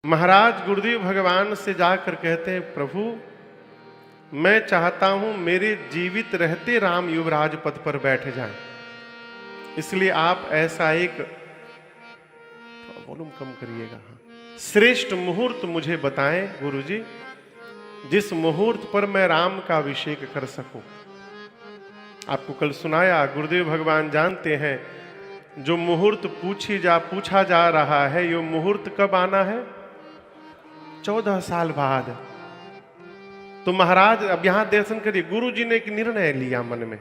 महाराज गुरुदेव भगवान से जाकर कहते हैं, प्रभु मैं चाहता हूं मेरे जीवित रहते राम युवराज पद पर बैठ जाएं, इसलिए आप ऐसा एक वॉल्यूम कम करिएगा, श्रेष्ठ मुहूर्त मुझे बताएं गुरुजी, जिस मुहूर्त पर मैं राम का अभिषेक कर सकूं। आपको कल सुनाया, गुरुदेव भगवान जानते हैं जो मुहूर्त पूछा जा रहा है, ये मुहूर्त कब आना है? 14 साल बाद। तो महाराज अब यहां दर्शन करिए, गुरु जी ने एक निर्णय लिया मन में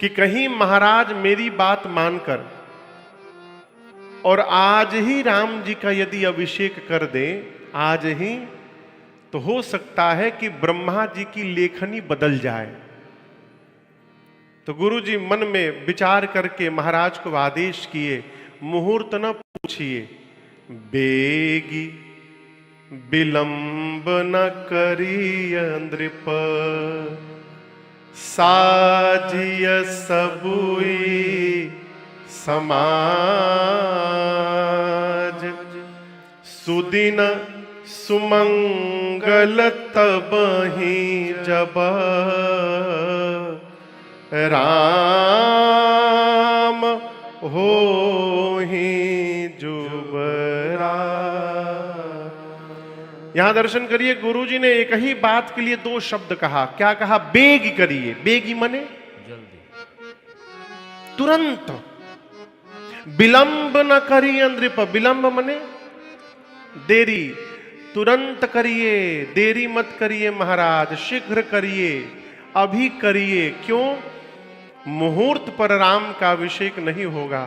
कि कहीं महाराज मेरी बात मानकर और आज ही राम जी का यदि अभिषेक कर दे, आज ही, तो हो सकता है कि ब्रह्मा जी की लेखनी बदल जाए। तो गुरु जी मन में विचार करके महाराज को आदेश किए, मुहूर्त न पूछिए, बेगी विलंब न करिय नृप, साजिय सबुई समाज, सुदिन सुमंगल तबहि जब राम होहि जुबरा। यहां दर्शन करिए, गुरुजी ने एक ही बात के लिए 2 शब्द कहा। क्या कहा? बेग करिए। बेगी मने जल्दी, तुरंत। विलंब न करिए नृप, विलंब मने देरी, तुरंत करिए, देरी मत करिए महाराज, शीघ्र करिए, अभी करिए। क्यों? मुहूर्त पर राम का अभिषेक नहीं होगा।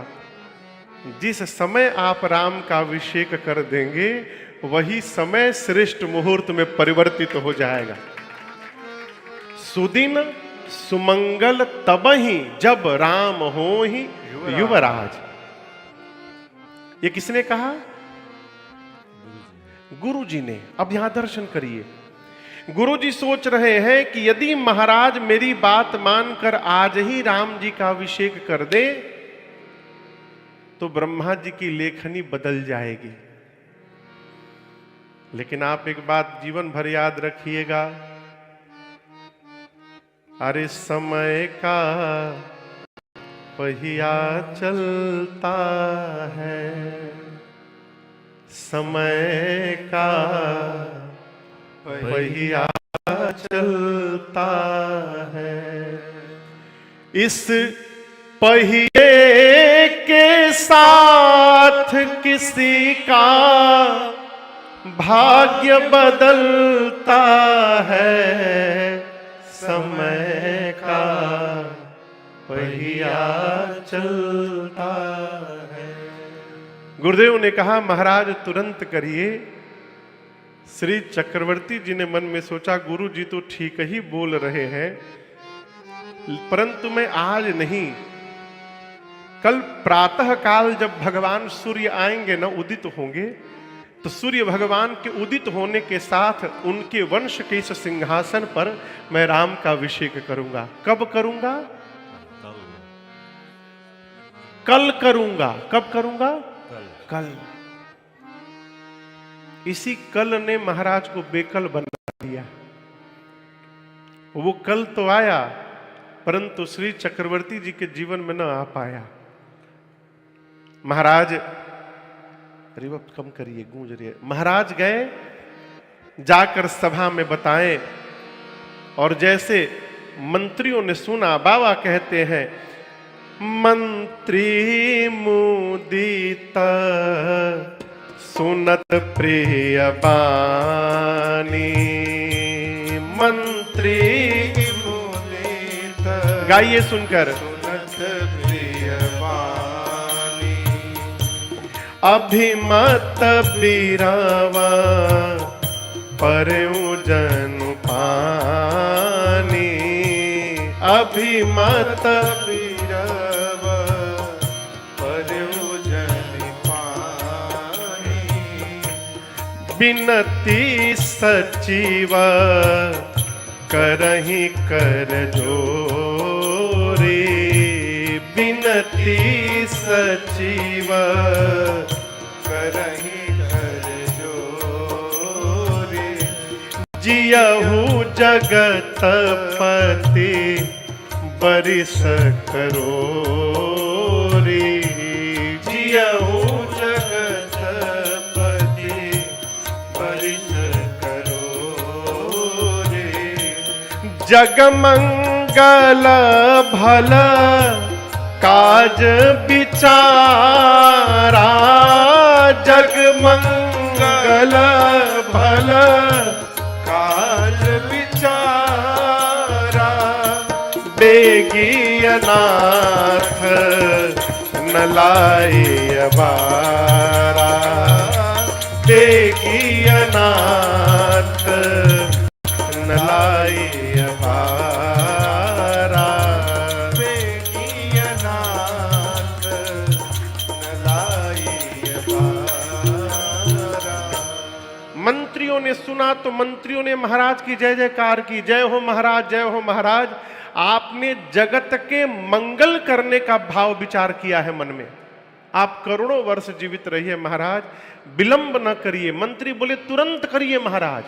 जिस समय आप राम का अभिषेक कर देंगे, वही समय श्रेष्ठ मुहूर्त में परिवर्तित हो जाएगा। सुदिन सुमंगल तबहि जब राम होहि युवराज। ये किसने कहा? गुरु जी ने। अब यहां दर्शन करिए, गुरु जी सोच रहे हैं कि यदि महाराज मेरी बात मानकर आज ही राम जी का अभिषेक कर दे, तो ब्रह्मा जी की लेखनी बदल जाएगी। लेकिन आप एक बात जीवन भर याद रखिएगा, अरे समय का पहिया चलता है, समय का पहिया चलता है, इस पहिए के साथ किसी का भाग्य बदलता है, समय का पहिया चलता है। गुरुदेव ने कहा, महाराज तुरंत करिए। श्री चक्रवर्ती जी ने मन में सोचा, गुरु जी तो ठीक ही बोल रहे हैं, परंतु मैं आज नहीं, कल प्रातः काल जब भगवान सूर्य आएंगे ना, उदित होंगे, तो सूर्य भगवान के उदित होने के साथ उनके वंश के इस सिंहासन पर मैं राम का अभिषेक करूंगा। कब करूंगा? कल करूंगा। कब करूंगा? कल। इसी कल ने महाराज को बेकल बना दिया। वो कल तो आया, परंतु श्री चक्रवर्ती जी के जीवन में न आ पाया। महाराज, अरे वक्त कम करिए, गूंज रही है। महाराज गए, जाकर सभा में बताएं, और जैसे मंत्रियों ने सुना, बाबा कहते हैं, मंत्री मुदित सुनत प्रिय बानी, मंत्री मुदित, गाइए सुनकर, सुनत प्रिय बानी, अभिमत बीरावा परउ जनु पानी, अभिमत बीरावा परउ जनु पानी, बिनती सचिव करहि कर जोरी, बिनती सचिव करहि जियहु जगतपति बरिस करो रे। जियहु जगतपति बरिस करो रे। जगमंगल भल काज विचारा। जगमंगल भल काज विचारा। बेगी अनाथ न लाए अबारा। बेगी अनाथ न लाए अबारा। बेगी अनाथ न लाए अबारा। मंत्रियों ने सुना तो मंत्रियों ने महाराज की जय जयकार की। जय हो महाराज, जय हो महाराज। आपने जगत के मंगल करने का भाव विचार किया है मन में। आप करोड़ों वर्ष जीवित रहिए महाराज, विलंब न करिए। मंत्री बोले तुरंत करिए महाराज,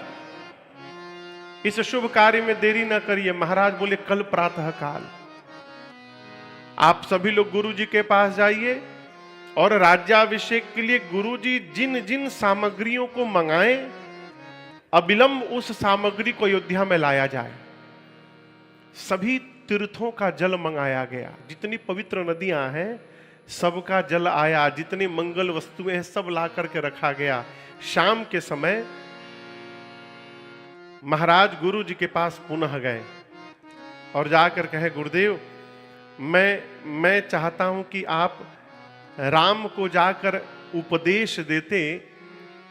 इस शुभ कार्य में देरी न करिए। महाराज बोले कल प्रातः काल आप सभी लोग गुरु जी के पास जाइए और राज्याभिषेक के लिए गुरुजी जिन जिन सामग्रियों को मंगाएं, अविलंब उस सामग्री को अयोध्या में लाया जाए। सभी तीर्थों का जल मंगाया गया। जितनी पवित्र नदियां हैं सबका जल आया। जितनी मंगल वस्तुएं हैं सब ला करके रखा गया। शाम के समय महाराज गुरु जी के पास पुनः गए और जाकर कहे गुरुदेव मैं चाहता हूं कि आप राम को जाकर उपदेश देते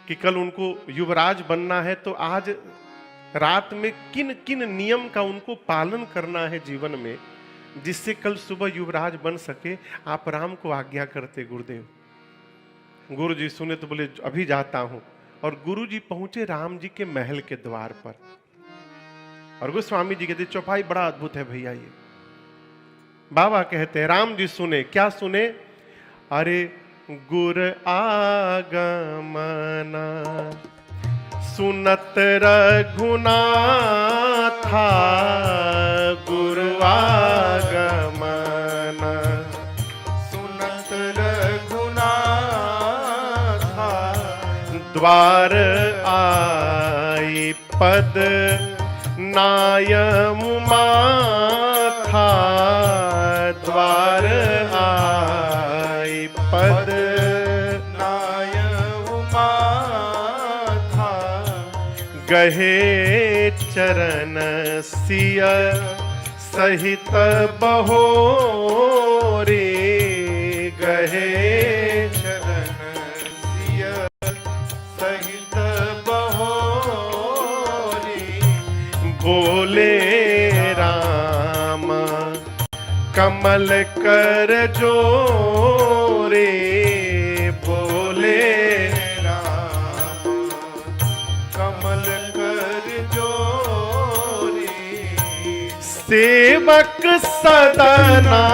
कि कल उनको युवराज बनना है, तो आज रात में किन किन नियम का उनको पालन करना है जीवन में, जिससे कल सुबह युवराज बन सके। आप राम को आज्ञा करते गुरुदेव। गुरु जी सुने तो बोले अभी जाता हूं। और गुरु जी पहुंचे राम जी के महल के द्वार पर और गोस्वामी जी कहते चौपाई बड़ा अद्भुत है भैया ये। बाबा कहते हैं राम जी सुने, क्या सुने? अरे गुर आगमना सुनत रघुनाथा। गुरु आगमना सुनत रघुनाथा। द्वार आई पद नायम माथा। द्वार आई पद नायम माथा। गहे चरण सिय सहित बहोरे। गहे चरण सिय सहित बहोरे। बोले राम कमल कर जोरे। बोले राम कमल कर जोरे। सेवक सदना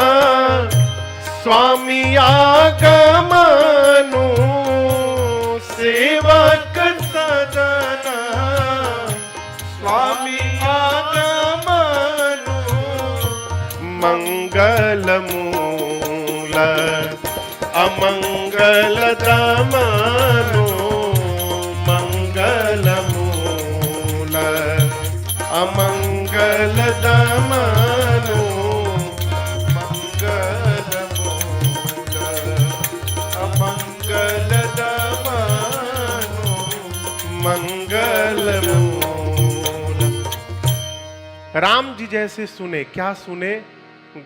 स्वामी आगमनु। सेवक सदना स्वामी आगमनु। मंगल मूल अमंगल दमनु। मंगल मूल अमंगल दमनु। मंगल मूल अमंगल दमनु। मंगल मूल। राम जी जैसे सुने, क्या सुने?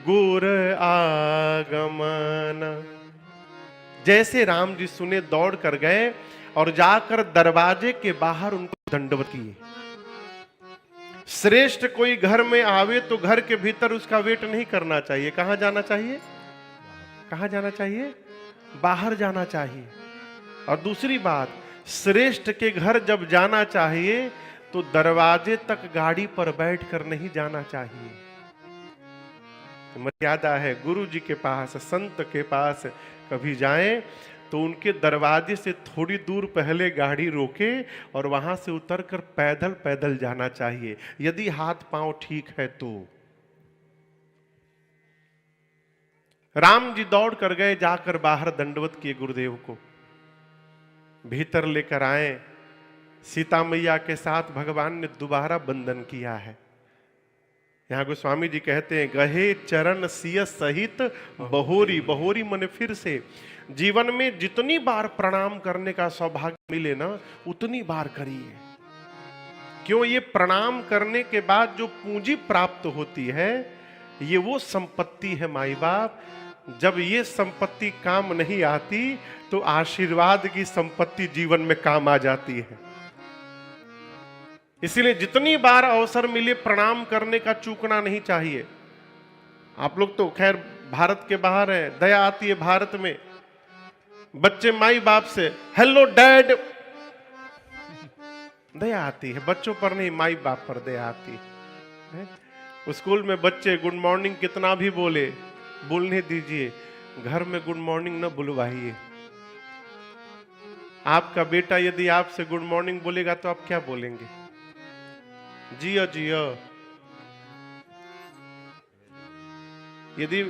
गुर आगमन। जैसे राम जी सुने दौड़ कर गए और जाकर दरवाजे के बाहर उनको दंडवत किए। श्रेष्ठ कोई घर में आवे तो घर के भीतर उसका वेट नहीं करना चाहिए। कहां जाना चाहिए? कहां जाना चाहिए? बाहर जाना चाहिए। और दूसरी बात, श्रेष्ठ के घर जब जाना चाहिए तो दरवाजे तक गाड़ी पर बैठकर नहीं जाना चाहिए। मर्यादा है। गुरु जी के पास, संत के पास कभी जाएं तो उनके दरवाजे से थोड़ी दूर पहले गाड़ी रोके और वहां से उतरकर पैदल पैदल जाना चाहिए, यदि हाथ पांव ठीक है तो। राम जी दौड़ कर गए, जाकर बाहर दंडवत किए गुरुदेव को, भीतर लेकर आए। सीता मैया के साथ भगवान ने दोबारा बंधन किया है। यहां गोस्वामी जी कहते हैं, गहे चरण सिय सहित बहोरी। बहोरी मन फिर से। जीवन में जितनी बार प्रणाम करने का सौभाग्य मिले ना, उतनी बार करिए। क्यों? ये प्रणाम करने के बाद जो पूंजी प्राप्त होती है, ये वो संपत्ति है माई बाप। जब ये संपत्ति काम नहीं आती तो आशीर्वाद की संपत्ति जीवन में काम आ जाती है। इसलिए जितनी बार अवसर मिले प्रणाम करने का चूकना नहीं चाहिए। आप लोग तो खैर भारत के बाहर हैं, दया आती है भारत में। बच्चे माई बाप से हेलो डैड, दया आती है। बच्चों पर नहीं, माई बाप पर दया आती है। स्कूल में बच्चे गुड मॉर्निंग कितना भी बोलने दीजिए, घर में गुड मॉर्निंग न बुलवाइए। आपका बेटा यदि आपसे गुड मॉर्निंग बोलेगा तो आप क्या बोलेंगे? जियो जियो। यदि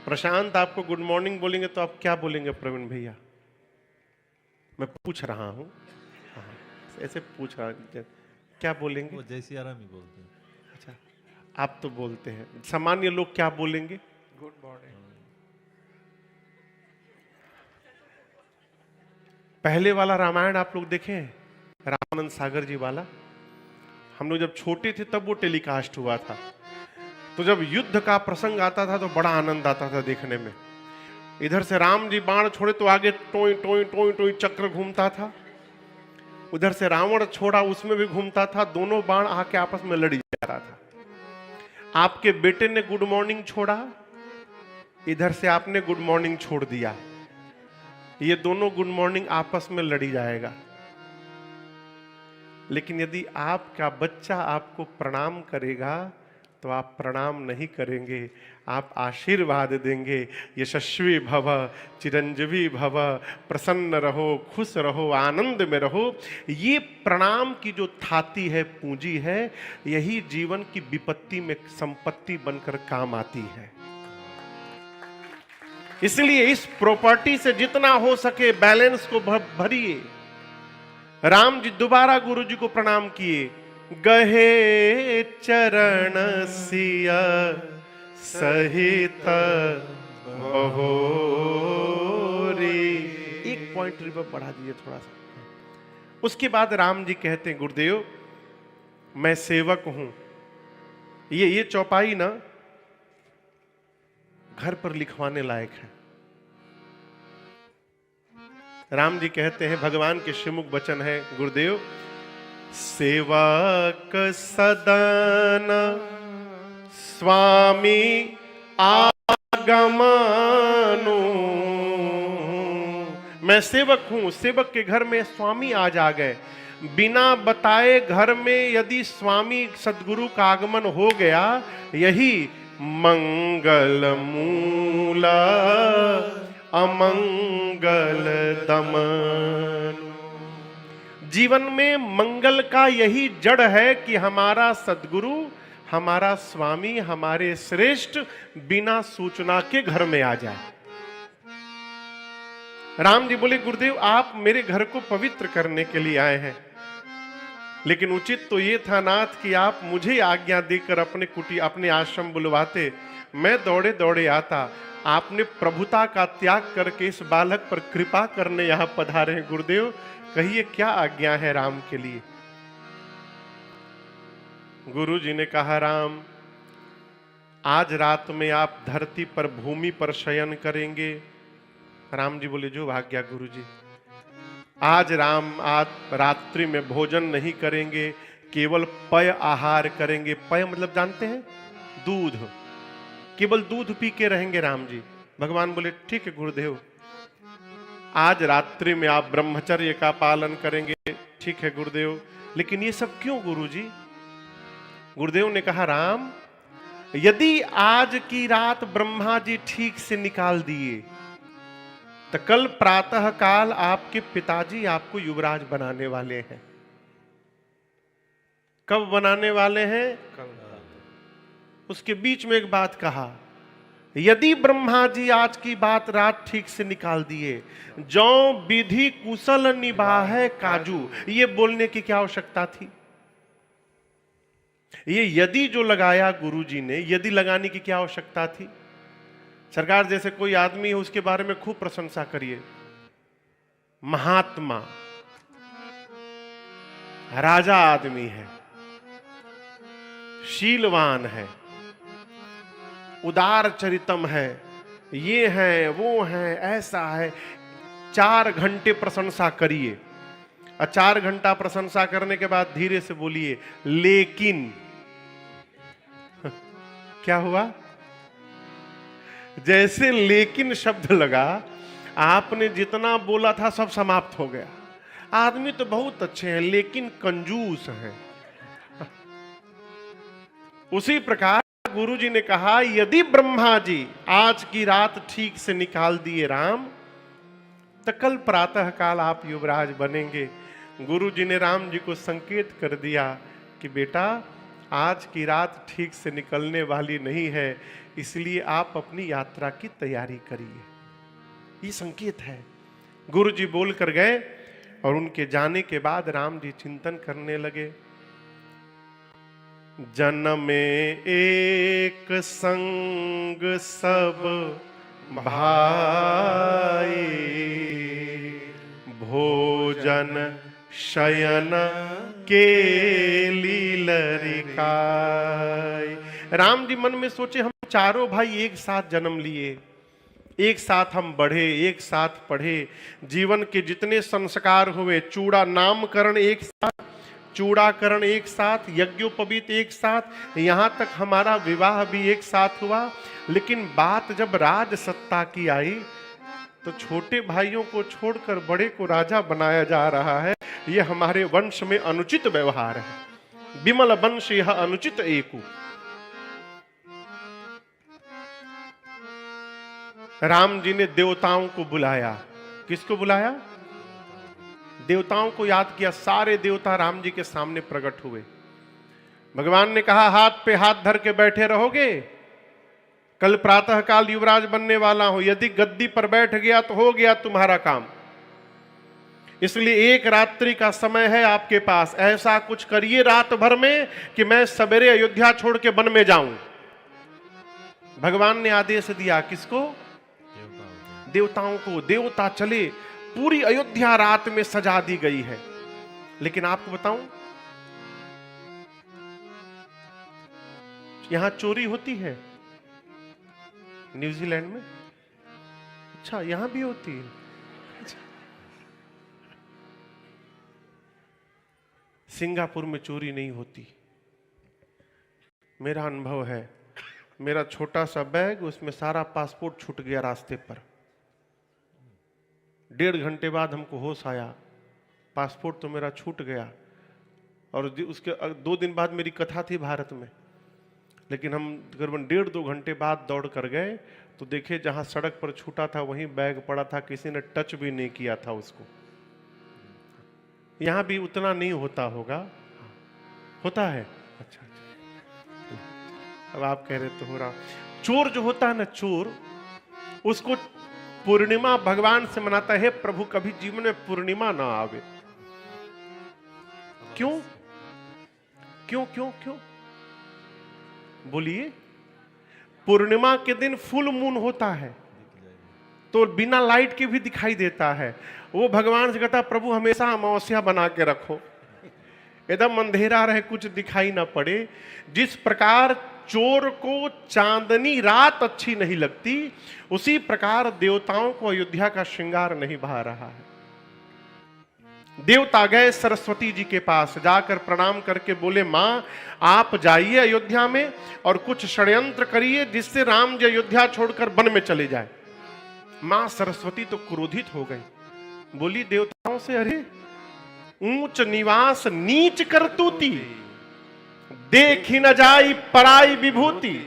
प्रशांत आपको गुड मॉर्निंग बोलेंगे तो आप क्या बोलेंगे? प्रवीण भैया, मैं पूछ रहा हूं, ऐसे पूछ रहा हूं, क्या बोलेंगे? वो जय सिया राम ही बोलते हैं। अच्छा, आप तो बोलते हैं। सामान्य लोग क्या बोलेंगे? Good morning. पहले वाला रामायण आप लोग देखे, रामानंद सागर जी वाला? हम लोग जब छोटे थे तब वो टेलीकास्ट हुआ था। तो जब युद्ध का प्रसंग आता था तो बड़ा आनंद आता था देखने में। इधर से राम जी बाण छोड़े तो आगे टोई टोई टोई टोई चक्र घूमता था, उधर से रावण छोड़ा उसमें भी घूमता था, दोनों बाण आके आपस में लड़ी जा रहा था। आपके बेटे ने गुड मॉर्निंग छोड़ा, इधर से आपने गुड मॉर्निंग छोड़ दिया, ये दोनों गुड मॉर्निंग आपस में लड़ी जाएगा। लेकिन यदि आपका बच्चा आपको प्रणाम करेगा तो आप प्रणाम नहीं करेंगे, आप आशीर्वाद देंगे। यशस्वी भव, चिरंजीवी भव, प्रसन्न रहो, खुश रहो, आनंद में रहो। ये प्रणाम की जो थाती है, पूंजी है, यही जीवन की विपत्ति में संपत्ति बनकर काम आती है। इसलिए इस प्रॉपर्टी से जितना हो सके बैलेंस को भरिए। राम जी दोबारा गुरु जी को प्रणाम किए। गहे चरण सिया सहित बहोरी। एक पॉइंट रिवर्ब बढ़ा दीजिए थोड़ा सा। उसके बाद राम जी कहते हैं, गुरुदेव मैं सेवक हूं। ये चौपाई ना घर पर लिखवाने लायक है। राम जी कहते हैं, भगवान के श्रीमुख वचन है, गुरुदेव सेवक सदन स्वामी आगमनु। मैं सेवक हूं, सेवक के घर में स्वामी आज आ गए। बिना बताए घर में यदि स्वामी सदगुरु का आगमन हो गया, यही मंगल मूला अमंगल दमन। जीवन में मंगल का यही जड़ है कि हमारा सदगुरु, हमारा स्वामी, हमारे श्रेष्ठ बिना सूचना के घर में आ जाए। राम जी बोले, गुरुदेव आप मेरे घर को पवित्र करने के लिए आए हैं, लेकिन उचित तो ये था नाथ कि आप मुझे आज्ञा देकर अपने कुटी, अपने आश्रम बुलवाते, मैं दौड़े दौड़े आता। आपने प्रभुता का त्याग करके इस बालक पर कृपा करने यहां पधारे हैं। गुरुदेव कहिए क्या आज्ञा है राम के लिए? गुरु जी ने कहा, राम आज रात में आप धरती पर, भूमि पर शयन करेंगे। राम जी बोले, जो आज्ञा गुरु जी। आज आप रात्रि में भोजन नहीं करेंगे, केवल पय आहार करेंगे। पय मतलब जानते हैं? दूध। केवल दूध पी के रहेंगे राम जी। भगवान बोले, ठीक है गुरुदेव। आज रात्रि में आप ब्रह्मचर्य का पालन करेंगे। ठीक है गुरुदेव। लेकिन ये सब क्यों गुरुजी? गुरुदेव ने कहा, राम यदि आज की रात ब्रह्मा जी ठीक से निकाल दिए तो कल प्रातः काल आपके पिताजी आपको युवराज बनाने वाले हैं। कब बनाने वाले हैं? कल। उसके बीच में एक बात कहा, यदि ब्रह्मा जी आज की बात रात ठीक से निकाल दिए, जो विधि कुशल निभाए काजू, ये बोलने की क्या आवश्यकता थी? ये यदि जो लगाया गुरुजी ने, यदि लगाने की क्या आवश्यकता थी? सरकार जैसे कोई आदमी है उसके बारे में खूब प्रशंसा करिए, महात्मा, राजा आदमी है, शीलवान है, उदार चरितम है, ये है वो है, ऐसा है, 4 घंटे प्रशंसा करिए और 4 घंटा प्रशंसा करने के बाद धीरे से बोलिए लेकिन क्या हुआ? जैसे लेकिन शब्द लगा, आपने जितना बोला था सब समाप्त हो गया। आदमी तो बहुत अच्छे हैं लेकिन कंजूस हैं। उसी प्रकार गुरुजी ने कहा, यदि ब्रह्मा जी आज की रात ठीक से निकाल दिए राम, तो कल प्रातः काल आप युवराज बनेंगे। गुरुजी ने राम जी को संकेत कर दिया कि बेटा आज की रात ठीक से निकलने वाली नहीं है, इसलिए आप अपनी यात्रा की तैयारी करिए। ये संकेत है। गुरुजी बोल कर गए और उनके जाने के बाद राम जी चिंतन करने लगे। जन्मे एक संग सब भाई, भोजन शयन के लीलरिकाई। राम जी मन में सोचे, हम चारों भाई एक साथ जन्म लिए, एक साथ हम बढ़े, एक साथ पढ़े, जीवन के जितने संस्कार हुए, चूड़ा नामकरण एक साथ, चूड़ाकरण एक साथ, यज्ञोपवीत एक साथ, यहां तक हमारा विवाह भी एक साथ हुआ। लेकिन बात जब राज सत्ता की आई तो छोटे भाइयों को छोड़कर बड़े को राजा बनाया जा रहा है। यह हमारे वंश में अनुचित व्यवहार है। विमल वंश यह अनुचित एकु। राम जी ने देवताओं को बुलाया। किसको बुलाया? देवताओं को याद किया। सारे देवता राम जी के सामने प्रकट हुए। भगवान ने कहा, हाथ पे हाथ धर के बैठे रहोगे? कल प्रातः काल युवराज बनने वाला हूं, यदि गद्दी पर बैठ गया तो हो गया तुम्हारा काम। इसलिए एक रात्रि का समय है आपके पास, ऐसा कुछ करिए रात भर में कि मैं सवेरे अयोध्या छोड़ के वन में जाऊं। भगवान ने आदेश दिया। किसको? देवताओं को। देवता चले, पूरी अयोध्या रात में सजा दी गई है। लेकिन आपको बताऊं, यहां चोरी होती है न्यूजीलैंड में। अच्छा, यहां भी होती है। सिंगापुर में चोरी नहीं होती। मेरा अनुभव है, मेरा छोटा सा बैग, उसमें सारा पासपोर्ट छूट गया रास्ते पर। 1.5 घंटे बाद हमको होश आया, पासपोर्ट तो मेरा छूट गया। और उसके 2 दिन बाद मेरी कथा थी भारत में। लेकिन हम तकरीबन 1.5-2 घंटे बाद दौड़ कर गए तो देखे जहां सड़क पर छूटा था वहीं बैग पड़ा था, किसी ने टच भी नहीं किया था उसको। यहां भी उतना नहीं होता होगा, होता है? अच्छा, अब आप कह रहे तो हो रहा। चोर जो होता है ना, चोर, उसको पूर्णिमा भगवान से मनाता है, प्रभु कभी जीवन में पूर्णिमा ना आवे। क्यों क्यों क्यों क्यों बोलिए? पूर्णिमा के दिन फुल मून होता है तो बिना लाइट के भी दिखाई देता है। वो भगवान से कहता, प्रभु हमेशा अमावस्या बना के रखो, एकदम अंधेरा रहे, कुछ दिखाई ना पड़े। जिस प्रकार चोर को चांदनी रात अच्छी नहीं लगती, उसी प्रकार देवताओं को अयोध्या का श्रृंगार नहीं भा रहा है। देवता गए सरस्वती जी के पास, जाकर प्रणाम करके बोले, मां आप जाइए अयोध्या में और कुछ षड्यंत्र करिए जिससे राम जी अयोध्या छोड़कर वन में चले जाए। मां सरस्वती तो क्रोधित हो गई, बोली देवताओं से, अरे ऊंच निवास नीच करतूती, देखी न जाई पराई विभूति,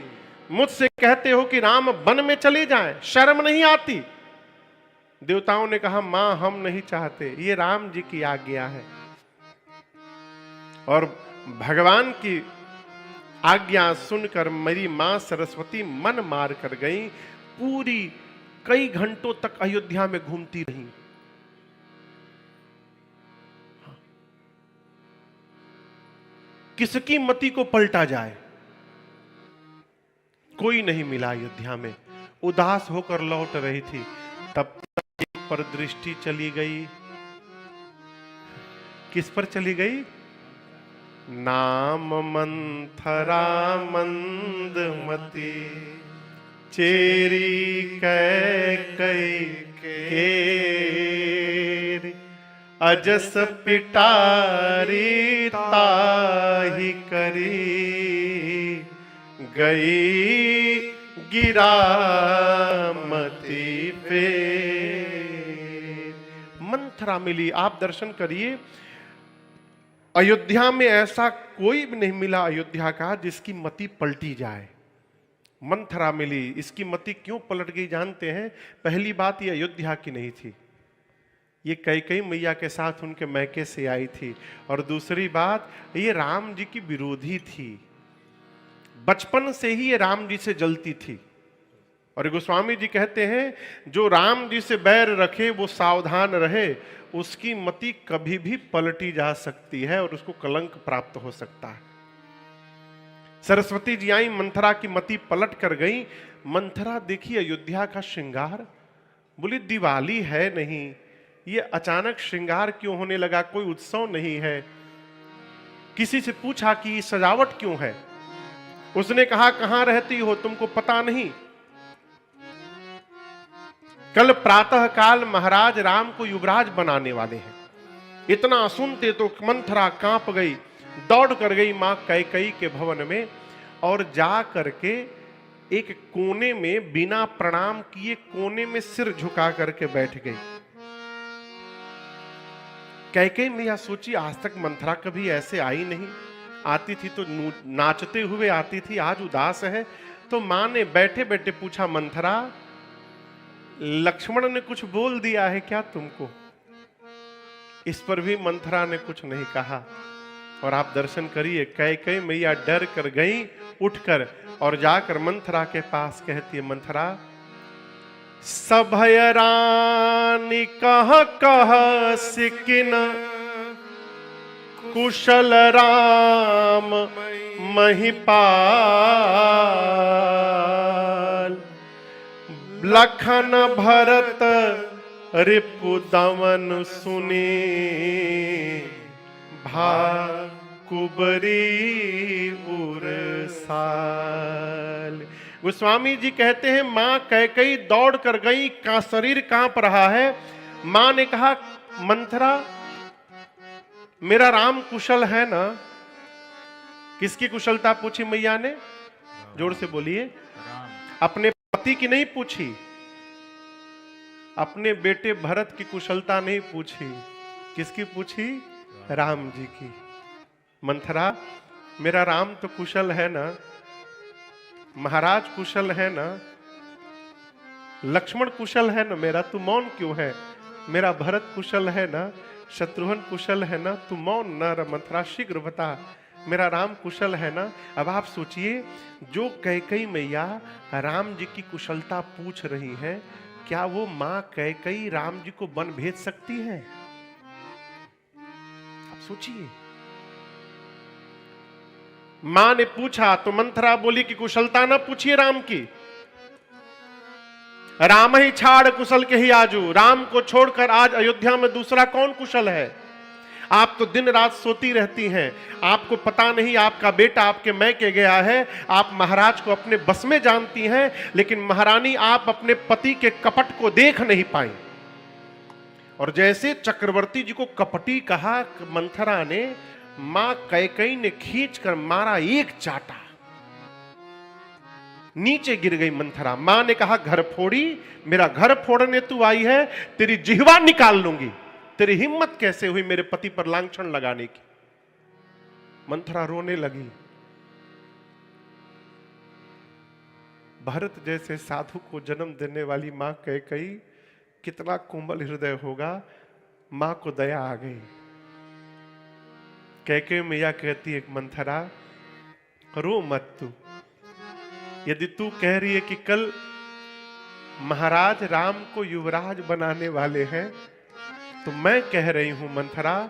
मुझसे कहते हो कि राम वन में चले जाएं, शर्म नहीं आती? देवताओं ने कहा मां हम नहीं चाहते, ये राम जी की आज्ञा है। और भगवान की आज्ञा सुनकर मेरी मां सरस्वती मन मार कर गई, पूरी कई घंटों तक अयोध्या में घूमती रही। किसकी मति को पलटा जाए, कोई नहीं मिला अयोध्या में। उदास होकर लौट रही थी, तब तक एक पर दृष्टि चली गई। किस पर चली गई? नाम मंथरा मंदमती, चेरी कैकई केरी, अजस पिटारी ताहि करी, गई गिरामती फेर। मंथरा मिली। आप दर्शन करिए, अयोध्या में ऐसा कोई भी नहीं मिला अयोध्या का जिसकी मति पलटी जाए। मंथरा मिली। इसकी मति क्यों पलट गई जानते हैं? पहली बात, ये अयोध्या की नहीं थी, ये कैकेयी मैया के साथ उनके मैके से आई थी। और दूसरी बात, ये राम जी की विरोधी थी, बचपन से ही ये राम जी से जलती थी। और गोस्वामी जी कहते हैं, जो राम जी से बैर रखे वो सावधान रहे, उसकी मति कभी भी पलटी जा सकती है और उसको कलंक प्राप्त हो सकता है। सरस्वती जी आई, मंथरा की मति पलट कर गई। मंथरा देखी अयोध्या का श्रृंगार, बोली दिवाली है नहीं, ये अचानक श्रृंगार क्यों होने लगा? कोई उत्सव नहीं है। किसी से पूछा कि ये सजावट क्यों है? उसने कहा कहां रहती हो, तुमको पता नहीं? कल प्रातः काल महाराज राम को युवराज बनाने वाले हैं। इतना सुनते तो मंथरा कांप गई, दौड़ कर गई मां कैकेयी के भवन में और जा करके एक कोने में बिना प्रणाम किए कोने में सिर झुका करके बैठ गई। कैकेयी मैया सोची, आज तक मंथरा कभी ऐसे आई नहीं, आती थी तो नाचते हुए आती थी, आज उदास है। तो मां ने बैठे बैठे पूछा, मंथरा लक्ष्मण ने कुछ बोल दिया है क्या तुमको? इस पर भी मंथरा ने कुछ नहीं कहा। और आप दर्शन करिए, कैकेयी मैया डर कर गई उठकर और जाकर मंथरा के पास कहती है, मंथरा सभय रानी कह कह सिकिन, कुशल राम महिपाल, लखन भरत रिपुदमन सुनी, भाकुबरी उरसाल। गोस्वामी जी कहते हैं, मां कैकेयी दौड़ कर गई, का शरीर कांप रहा है। मां ने कहा, मंथरा मेरा राम कुशल है ना? किसकी कुशलता पूछी मैया ने? जोर से बोलिए। अपने पति की नहीं पूछी, अपने बेटे भरत की कुशलता नहीं पूछी। किसकी पूछी? राम जी की। मंथरा मेरा राम तो कुशल है ना, महाराज कुशल है ना, लक्ष्मण कुशल है ना, मेरा तू मौन क्यों है? मेरा भरत कुशल है ना, शत्रुघ्न कुशल है ना, तू मौन न रह। मंथरा शीघ्र बता, मेरा राम कुशल है ना? अब आप सोचिए, जो कैकेयी मैया राम जी की कुशलता पूछ रही है, क्या वो मां कैकेयी राम जी को वन भेज सकती है? आप सोचिए। मां ने पूछा तो मंथरा बोली कि कुशलता ना पूछिए राम की, राम ही छाड़ कुशल के ही आजू। राम को छोड़कर आज अयोध्या में दूसरा कौन कुशल है? आप तो दिन रात सोती रहती हैं, आपको पता नहीं आपका बेटा आपके मैके गया है, आप महाराज को अपने बस में जानती हैं, लेकिन महारानी आप अपने पति के कपट को देख नहीं पाई। और जैसे चक्रवर्ती जी को कपटी कहा मंथरा ने, मां कैकेयी ने खींचकर मारा एक चाटा, नीचे गिर गई मंथरा। मां ने कहा, घर फोड़ी, मेरा घर फोड़ने तू आई है, तेरी जिह्वा निकाल लूंगी। तेरी हिम्मत कैसे हुई मेरे पति पर लांछन लगाने की? मंथरा रोने लगी। भरत जैसे साधु को जन्म देने वाली मां कैकेयी कितना कोमल हृदय होगा। मां को दया आ गई। कैकेयी मैया कहती है, मंथरा रो मत तू। यदि तू कह रही है कि कल महाराज राम को युवराज बनाने वाले हैं, तो मैं कह रही हूं मंथरा,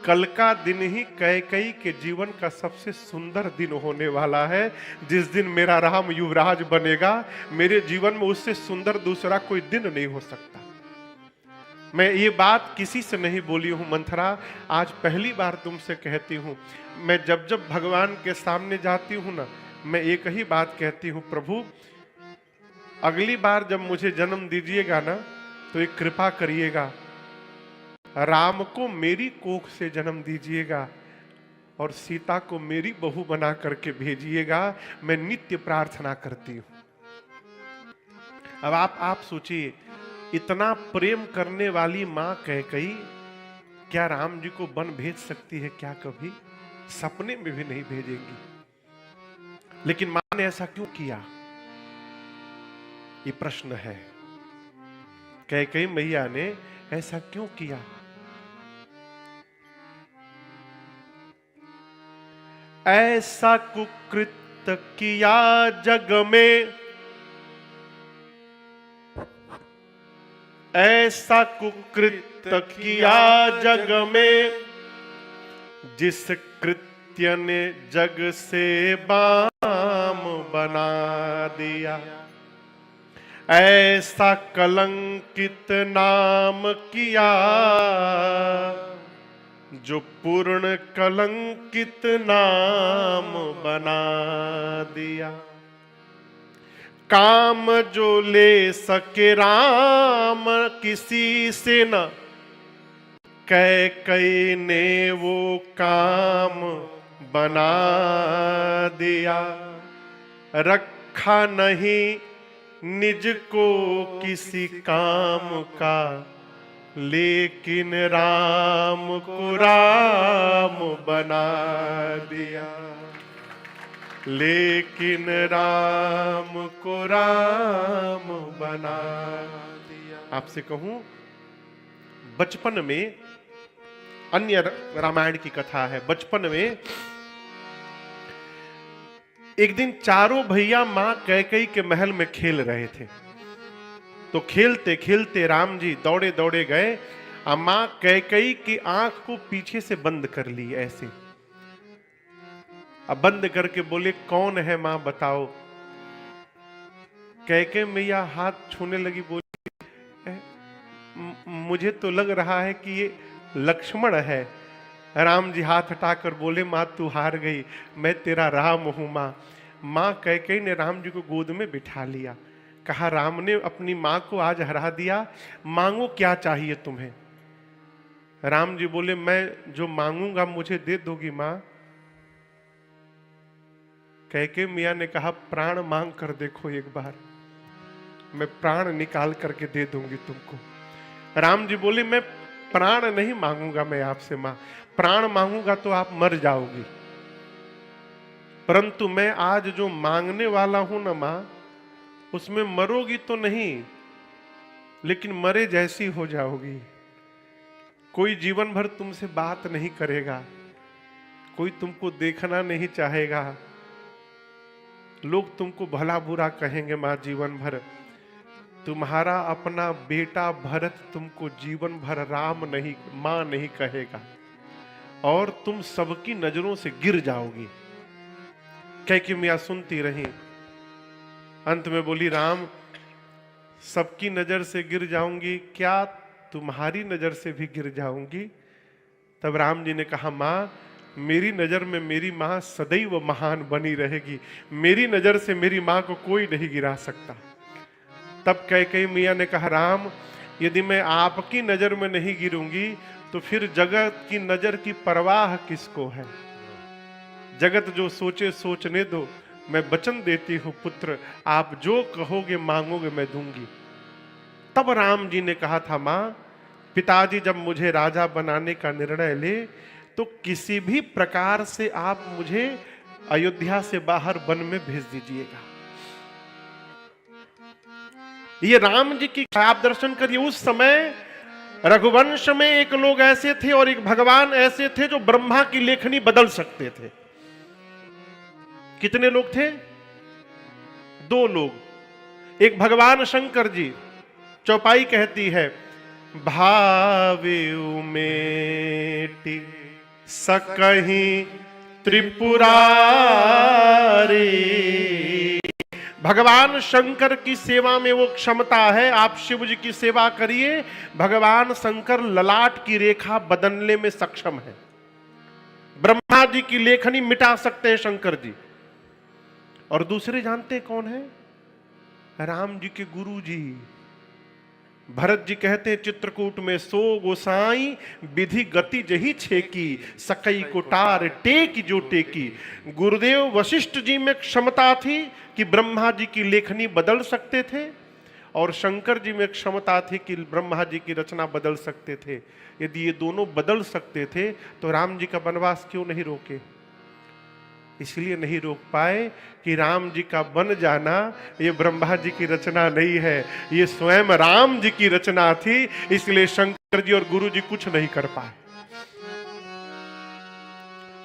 कल का दिन ही कैकेयी के जीवन का सबसे सुंदर दिन होने वाला है। जिस दिन मेरा राम युवराज बनेगा, मेरे जीवन में उससे सुंदर दूसरा कोई दिन नहीं हो सकता। मैं ये बात किसी से नहीं बोली हूं मंथरा, आज पहली बार तुमसे कहती हूं। मैं जब जब भगवान के सामने जाती हूं ना, मैं एक ही बात कहती हूं, प्रभु अगली बार जब मुझे जन्म दीजिएगा ना, तो एक कृपा करिएगा, राम को मेरी कोख से जन्म दीजिएगा और सीता को मेरी बहू बना करके भेजिएगा। मैं नित्य प्रार्थना करती हूं। अब आप सोचिए, इतना प्रेम करने वाली मां कैकेयी क्या राम जी को वन भेज सकती है? क्या कभी सपने में भी नहीं भेजेंगी। लेकिन मां ने ऐसा क्यों किया, ये प्रश्न है। कैकेयी मैया ने ऐसा क्यों किया? ऐसा कुकृत्य किया जग में, ऐसा कुकृत्य किया जग में, जिस कृत्य ने जग से बाम बना दिया। ऐसा कलंकित नाम किया, जो पूर्ण कलंकित नाम बना दिया। काम जो ले सके राम किसी से न, कैकेयी ने वो काम बना दिया। रखा नहीं निज को किसी काम का, लेकिन राम को राम बना दिया। लेकिन राम को राम बना दिया। आपसे कहूं, बचपन में, अन्य रामायण की कथा है, बचपन में एक दिन चारों भैया मां कैकेयी के महल में खेल रहे थे। तो खेलते खेलते राम जी दौड़े दौड़े गए और मां कैकेयी की आंख को पीछे से बंद कर ली ऐसे। अब बंद करके बोले, कौन है मां बताओ। कैकेयी मैया हाथ छूने लगी, बोली मुझे तो लग रहा है कि ये लक्ष्मण है। राम जी हाथ हटाकर बोले, मां तू हार गई, मैं तेरा राम हूं मां। मां कैकेयी ने राम जी को गोद में बिठा लिया। कहा, राम ने अपनी मां को आज हरा दिया, मांगो क्या चाहिए तुम्हें। राम जी बोले, मैं जो मांगूंगा मुझे दे दोगी मां। कैकेयी मैया ने कहा, प्राण मांग कर देखो एक बार, मैं प्राण निकाल करके दे दूंगी तुमको। राम जी बोले, मैं प्राण नहीं मांगूंगा मैं आपसे मां, प्राण मांगूंगा तो आप मर जाओगी। परंतु मैं आज जो मांगने वाला हूं ना मां, उसमें मरोगी तो नहीं, लेकिन मरे जैसी हो जाओगी। कोई जीवन भर तुमसे बात नहीं करेगा, कोई तुमको देखना नहीं चाहेगा, लोग तुमको भला बुरा कहेंगे मां जीवन भर। तुम्हारा अपना बेटा भरत तुमको जीवन भर राम नहीं, मां नहीं कहेगा, और तुम सबकी नजरों से गिर जाओगी। कैकेयी मैया सुनती रही, अंत में बोली, राम सबकी नजर से गिर जाऊंगी, क्या तुम्हारी नजर से भी गिर जाऊंगी? तब राम जी ने कहा, मां मेरी नजर में मेरी मां सदैव महान बनी रहेगी, मेरी नजर से मेरी मां को कोई नहीं गिरा सकता। तब कैकेयी मैया ने कहा, राम यदि मैं आपकी नजर में नहीं गिरूंगी तो फिर जगत की नजर की परवाह किसको है। जगत जो सोचे सोचने दो, मैं वचन देती हूं पुत्र, आप जो कहोगे मांगोगे मैं दूंगी। तब राम जी ने कहा था, मां पिताजी जब मुझे राजा बनाने का निर्णय ले तो किसी भी प्रकार से आप मुझे अयोध्या से बाहर वन में भेज दीजिएगा। ये राम जी की आप दर्शन करिए। उस समय रघुवंश में एक लोग ऐसे थे और एक भगवान ऐसे थे जो ब्रह्मा की लेखनी बदल सकते थे। कितने लोग थे? दो लोग। एक भगवान शंकर जी, चौपाई कहती है, भावे उमेटी सकहीं त्रिपुरारी। भगवान शंकर की सेवा में वो क्षमता है। आप शिव जी की सेवा करिए, भगवान शंकर ललाट की रेखा बदलने में सक्षम है। ब्रह्मा जी की लेखनी मिटा सकते हैं शंकर जी। और दूसरे जानते हैं कौन है? राम जी के गुरु जी भरत जी कहते हैं, चित्रकूट में सो गोसाई विधि गति जही छेकी, सकई कोटार टेक जो टेकी। गुरुदेव वशिष्ठ जी में क्षमता थी कि ब्रह्मा जी की लेखनी बदल सकते थे, और शंकर जी में क्षमता थी कि ब्रह्मा जी की रचना बदल सकते थे। यदि ये दोनों बदल सकते थे तो राम जी का वनवास क्यों नहीं रोके? इसलिए नहीं रोक पाए कि राम जी का बन जाना ये ब्रह्मा जी की रचना नहीं है, ये स्वयं राम जी की रचना थी। इसलिए शंकर जी और गुरु जी कुछ नहीं कर पाए।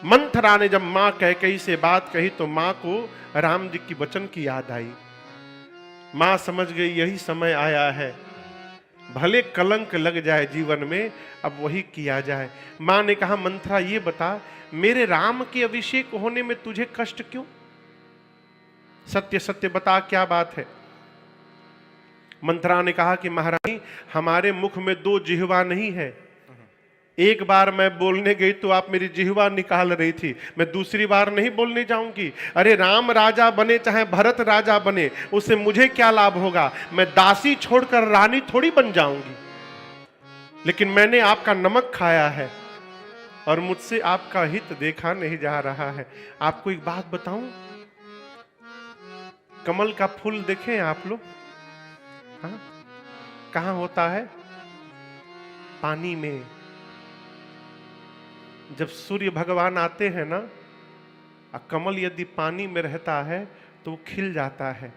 मंथरा ने जब मां कैकेयी से बात कही तो मां को राम जी की वचन की याद आई। मां समझ गई यही समय आया है, भले कलंक लग जाए जीवन में, अब वही किया जाए। मां ने कहा, मंथरा ये बता, मेरे राम के अभिषेक होने में तुझे कष्ट क्यों? सत्य सत्य बता, क्या बात है? मंथरा ने कहा कि महारानी, हमारे मुख में दो जिह्वा नहीं है। एक बार मैं बोलने गई तो आप मेरी जिह्वा निकाल रही थी, मैं दूसरी बार नहीं बोलने जाऊंगी। अरे राम राजा बने चाहे भरत राजा बने, उससे मुझे क्या लाभ होगा? मैं दासी छोड़कर रानी थोड़ी बन जाऊंगी। लेकिन मैंने आपका नमक खाया है और मुझसे आपका हित देखा नहीं जा रहा है। आपको एक बात बताऊं, कमल का फूल देखें आप लोग? हाँ? कहां होता है? पानी में। जब सूर्य भगवान आते हैं ना, कमल यदि पानी में रहता है तो वो खिल जाता है,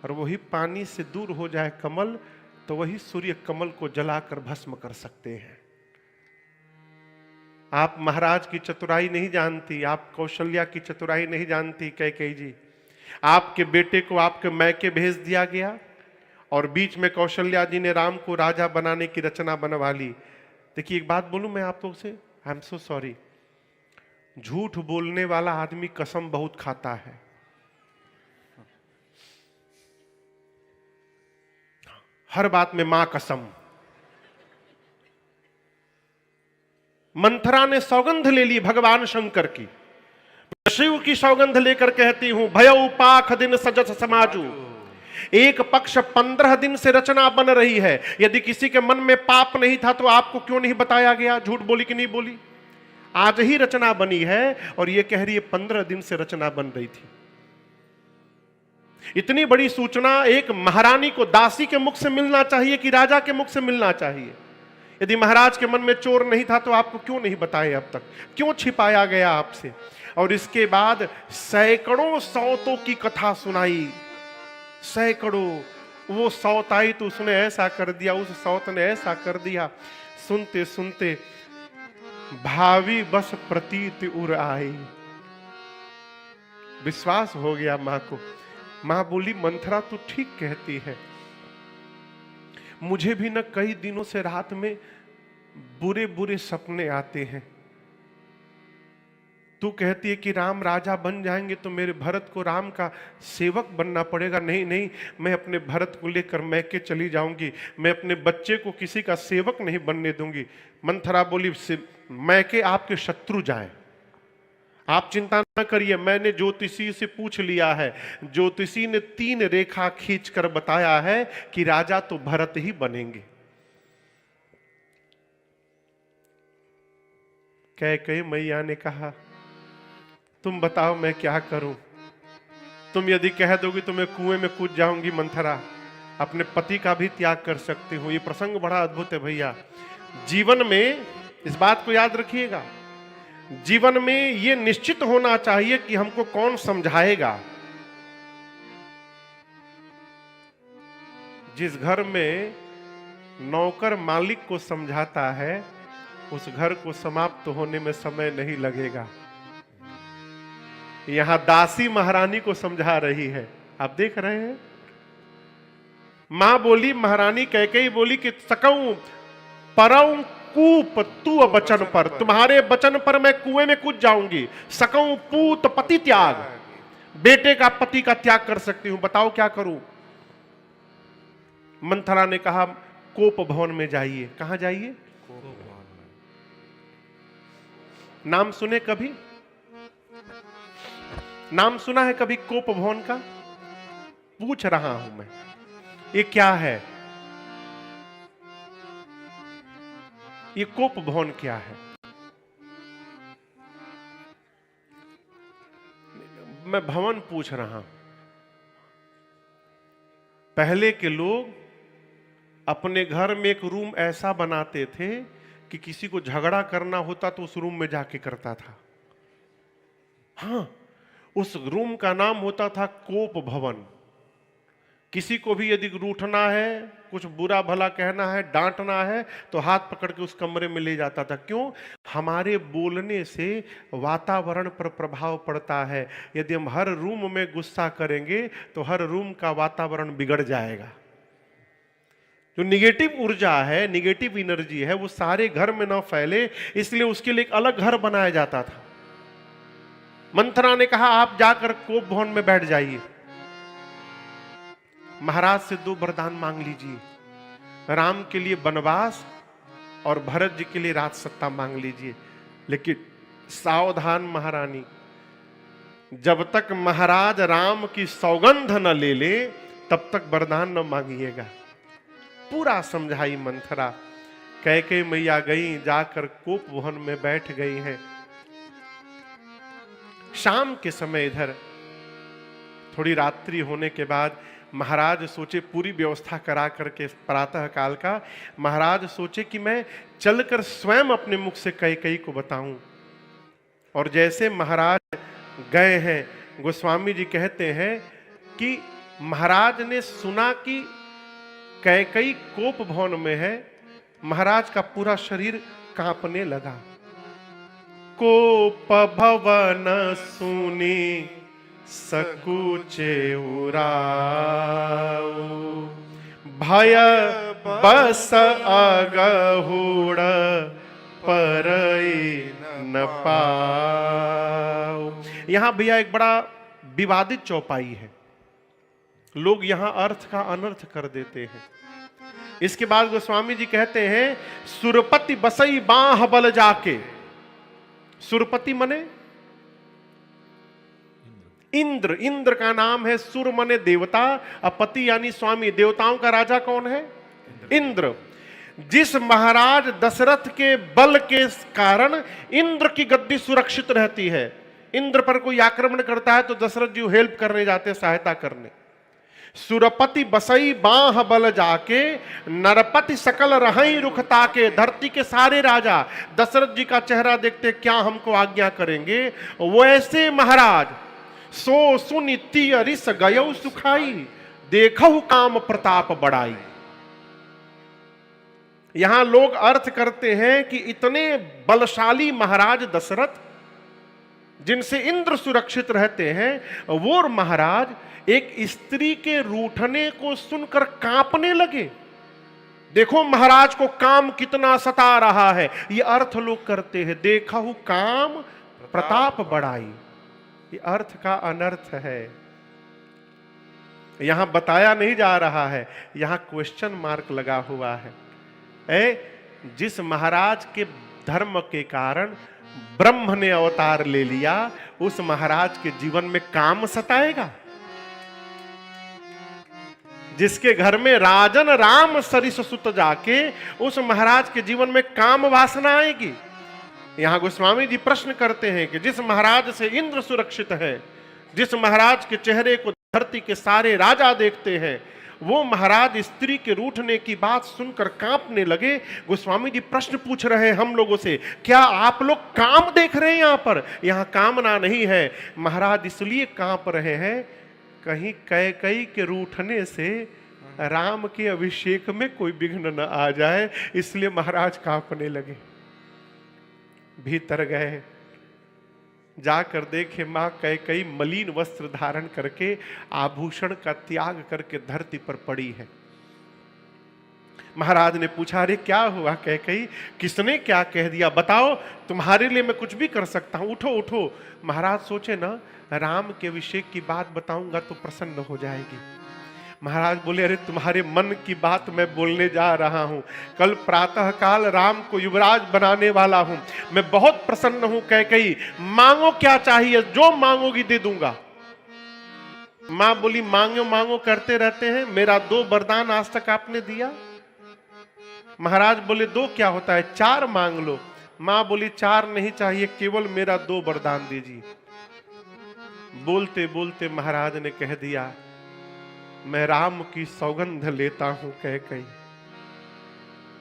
और वही पानी से दूर हो जाए कमल तो वही सूर्य कमल को जलाकर भस्म कर सकते हैं। आप महाराज की चतुराई नहीं जानती, आप कौशल्या की चतुराई नहीं जानती कैकेयी जी। आपके बेटे को आपके मैके भेज दिया गया और बीच में कौशल्या जी ने राम को राजा बनाने की रचना बनवा ली। देखिए एक बात बोलूं मैं आप लोग से, आई एम सो सॉरी, झूठ बोलने वाला आदमी कसम बहुत खाता है। हर बात में मां कसम। मंथरा ने सौगंध ले ली भगवान शंकर की, शिव की सौगंध लेकर कहती हूं, भयउ पाख दिन सजस समाजू। एक पक्ष 15 दिन से रचना बन रही है। यदि किसी के मन में पाप नहीं था तो आपको क्यों नहीं बताया गया? झूठ बोली कि नहीं बोली? आज ही रचना बनी है और ये कह रही है 15 दिन से रचना बन रही थी। इतनी बड़ी सूचना एक महारानी को दासी के मुख से मिलना चाहिए कि राजा के मुख से मिलना चाहिए? यदि महाराज के मन में चोर नहीं था तो आपको क्यों नहीं बताया? अब तक क्यों छिपाया गया आपसे? और इसके बाद सैकड़ों सौतों की कथा सुनाई, सैकड़ों। वो सौत आई तो उसने ऐसा कर दिया, उस सौत ने ऐसा कर दिया। सुनते सुनते भावी बस प्रतीत उर आई। विश्वास हो गया मां को। मां बोली, मंथरा तू ठीक कहती है, मुझे भी न कई दिनों से रात में बुरे बुरे सपने आते हैं। तू कहती है कि राम राजा बन जाएंगे तो मेरे भरत को राम का सेवक बनना पड़ेगा। नहीं नहीं, मैं अपने भरत को लेकर मैके चली जाऊंगी, मैं अपने बच्चे को किसी का सेवक नहीं बनने दूंगी। मंथरा बोली, मैके आपके शत्रु जाएं, आप चिंता न करिए, मैंने ज्योतिषी से पूछ लिया है। ज्योतिषी ने 3 रेखा खींचकर बताया है कि राजा तो भरत ही बनेंगे। कैकेयी मैया ने कहा, तुम बताओ मैं क्या करूं? तुम यदि कह दोगी तो मैं कुएं में कूद जाऊंगी मंथरा, अपने पति का भी त्याग कर सकती हूं। ये प्रसंग बड़ा अद्भुत है भैया। जीवन में इस बात को याद रखिएगा, जीवन में ये निश्चित होना चाहिए कि हमको कौन समझाएगा। जिस घर में नौकर मालिक को समझाता है, उस घर को समाप्त होने में समय नहीं लगेगा। यहां दासी महारानी को समझा रही है, आप देख रहे हैं। मां बोली, महारानी कैकेयी बोली कि सकऊं परऊं कूप तू बचन पर, तुम्हारे वचन पर मैं कुएं में कूद जाऊंगी। सकऊं पूत पति त्याग, बेटे का पति का त्याग कर सकती हूं, बताओ क्या करूं। मंथरा ने कहा कोप भवन में जाइए। कहां जाइए? नाम सुने कभी? नाम सुना है कभी कोप भवन का? पूछ रहा हूं मैं, ये क्या है? ये कोप भवन क्या है? मैं भवन पूछ रहा हूं। पहले के लोग अपने घर में एक रूम ऐसा बनाते थे कि किसी को झगड़ा करना होता तो उस रूम में जाके करता था। हां, उस रूम का नाम होता था कोप भवन। किसी को भी यदि रूठना है, कुछ बुरा भला कहना है, डांटना है, तो हाथ पकड़ के उस कमरे में ले जाता था। क्यों? हमारे बोलने से वातावरण पर प्रभाव पड़ता है। यदि हम हर रूम में गुस्सा करेंगे तो हर रूम का वातावरण बिगड़ जाएगा। जो निगेटिव ऊर्जा है, निगेटिव एनर्जी है, वो सारे घर में ना फैले, इसलिए उसके लिए एक अलग घर बनाया जाता था। मंथरा ने कहा आप जाकर कोप भवन में बैठ जाइए, महाराज से 2 वरदान मांग लीजिए। राम के लिए वनवास और भरत जी के लिए राज सत्ता मांग लीजिए। लेकिन सावधान महारानी, जब तक महाराज राम की सौगंध न ले ले तब तक वरदान न मांगिएगा। पूरा समझाई मंथरा। कैकेयी मैया गई, जाकर कोप भवन में बैठ गई हैं। शाम के समय इधर थोड़ी रात्रि होने के बाद महाराज सोचे, पूरी व्यवस्था करा करके प्रातः काल का, महाराज सोचे कि मैं चलकर स्वयं अपने मुख से कैकेयी को बताऊं। और जैसे महाराज गए हैं, गोस्वामी जी कहते हैं कि महाराज ने सुना कि कैकेयी कोप भवन में है, महाराज का पूरा शरीर कांपने लगा। कोप भवन सुनी सकुचे उराऊ, भय बस अगहुड़ परई न पाऊ। यहां भैया एक बड़ा विवादित चौपाई है, लोग यहां अर्थ का अनर्थ कर देते हैं। इसके बाद गोस्वामी जी कहते हैं सुरपति बसई बाह बल जाके। सुरपति मने इंद्र, इंद्र का नाम है। सुर मने देवता, अपति यानी स्वामी। देवताओं का राजा कौन है? इंद्र। जिस महाराज दशरथ के बल के कारण इंद्र की गद्दी सुरक्षित रहती है, इंद्र पर कोई आक्रमण करता है तो दशरथ जी हेल्प करने जाते, सहायता करने। सुरपति बसई बाह बल जाके, नरपति सकल रहई रुख ताके। धरती के सारे राजा दशरथ जी का चेहरा देखते, क्या हमको आज्ञा करेंगे। वैसे महाराज सो सुनि तियरिस गयौ सुखाई, देखहु काम प्रताप बढ़ाई। यहां लोग अर्थ करते हैं कि इतने बलशाली महाराज दशरथ, जिनसे इंद्र सुरक्षित रहते हैं, वो महाराज एक स्त्री के रूठने को सुनकर कांपने लगे। देखो महाराज को काम कितना सता रहा है, ये अर्थ लोग करते हैं। देखहु काम प्रताप बढ़ाई, ये अर्थ का अनर्थ है। यहां बताया नहीं जा रहा है, यहां क्वेश्चन मार्क लगा हुआ है। जिस महाराज के धर्म के कारण ब्रह्म ने अवतार ले लिया, उस महाराज के जीवन में काम सताएगा। जिसके घर में राजन राम सरिस सुत जाके, उस महाराज के जीवन में काम वासना आएगी। यहां गोस्वामी जी प्रश्न करते हैं कि जिस महाराज से इंद्र सुरक्षित है, जिस महाराज के चेहरे को धरती के सारे राजा देखते हैं, वो महाराज स्त्री के रूठने की बात सुनकर कांपने लगे। गोस्वामी जी प्रश्न पूछ रहे हैं हम लोगों से, क्या आप लोग काम देख रहे हैं? यहां पर, यहां कामना नहीं है। महाराज इसलिए कांप रहे हैं, कहीं कैकेयी के रूठने से राम के अभिषेक में कोई विघ्न न आ जाए, इसलिए महाराज कांपने लगे। भीतर गए, जाकर देखे मां कैकेयी मलिन वस्त्र धारण करके आभूषण का त्याग करके धरती पर पड़ी है। महाराज ने पूछा, अरे क्या हुआ कैकेयी, किसने क्या कह दिया, बताओ, तुम्हारे लिए मैं कुछ भी कर सकता हूं, उठो उठो। महाराज सोचे ना, राम के अभिषेक की बात बताऊंगा तो प्रसन्न हो जाएगी। महाराज बोले, अरे तुम्हारे मन की बात मैं बोलने जा रहा हूं। कल प्रातः काल राम को युवराज बनाने वाला हूं, मैं बहुत प्रसन्न हूं कैकेयी, मांगो क्या चाहिए, जो मांगोगी दे दूंगा। मां बोली, मांगो मांगो करते रहते हैं, मेरा 2 वरदान आज तक आपने दिया। महाराज बोले, 2 क्या होता है, 4 मांग लो। मां बोली, 4 नहीं चाहिए, केवल मेरा 2 वरदान दीजिए। बोलते बोलते महाराज ने कह दिया, मैं राम की सौगंध लेता हूं कैकेयी,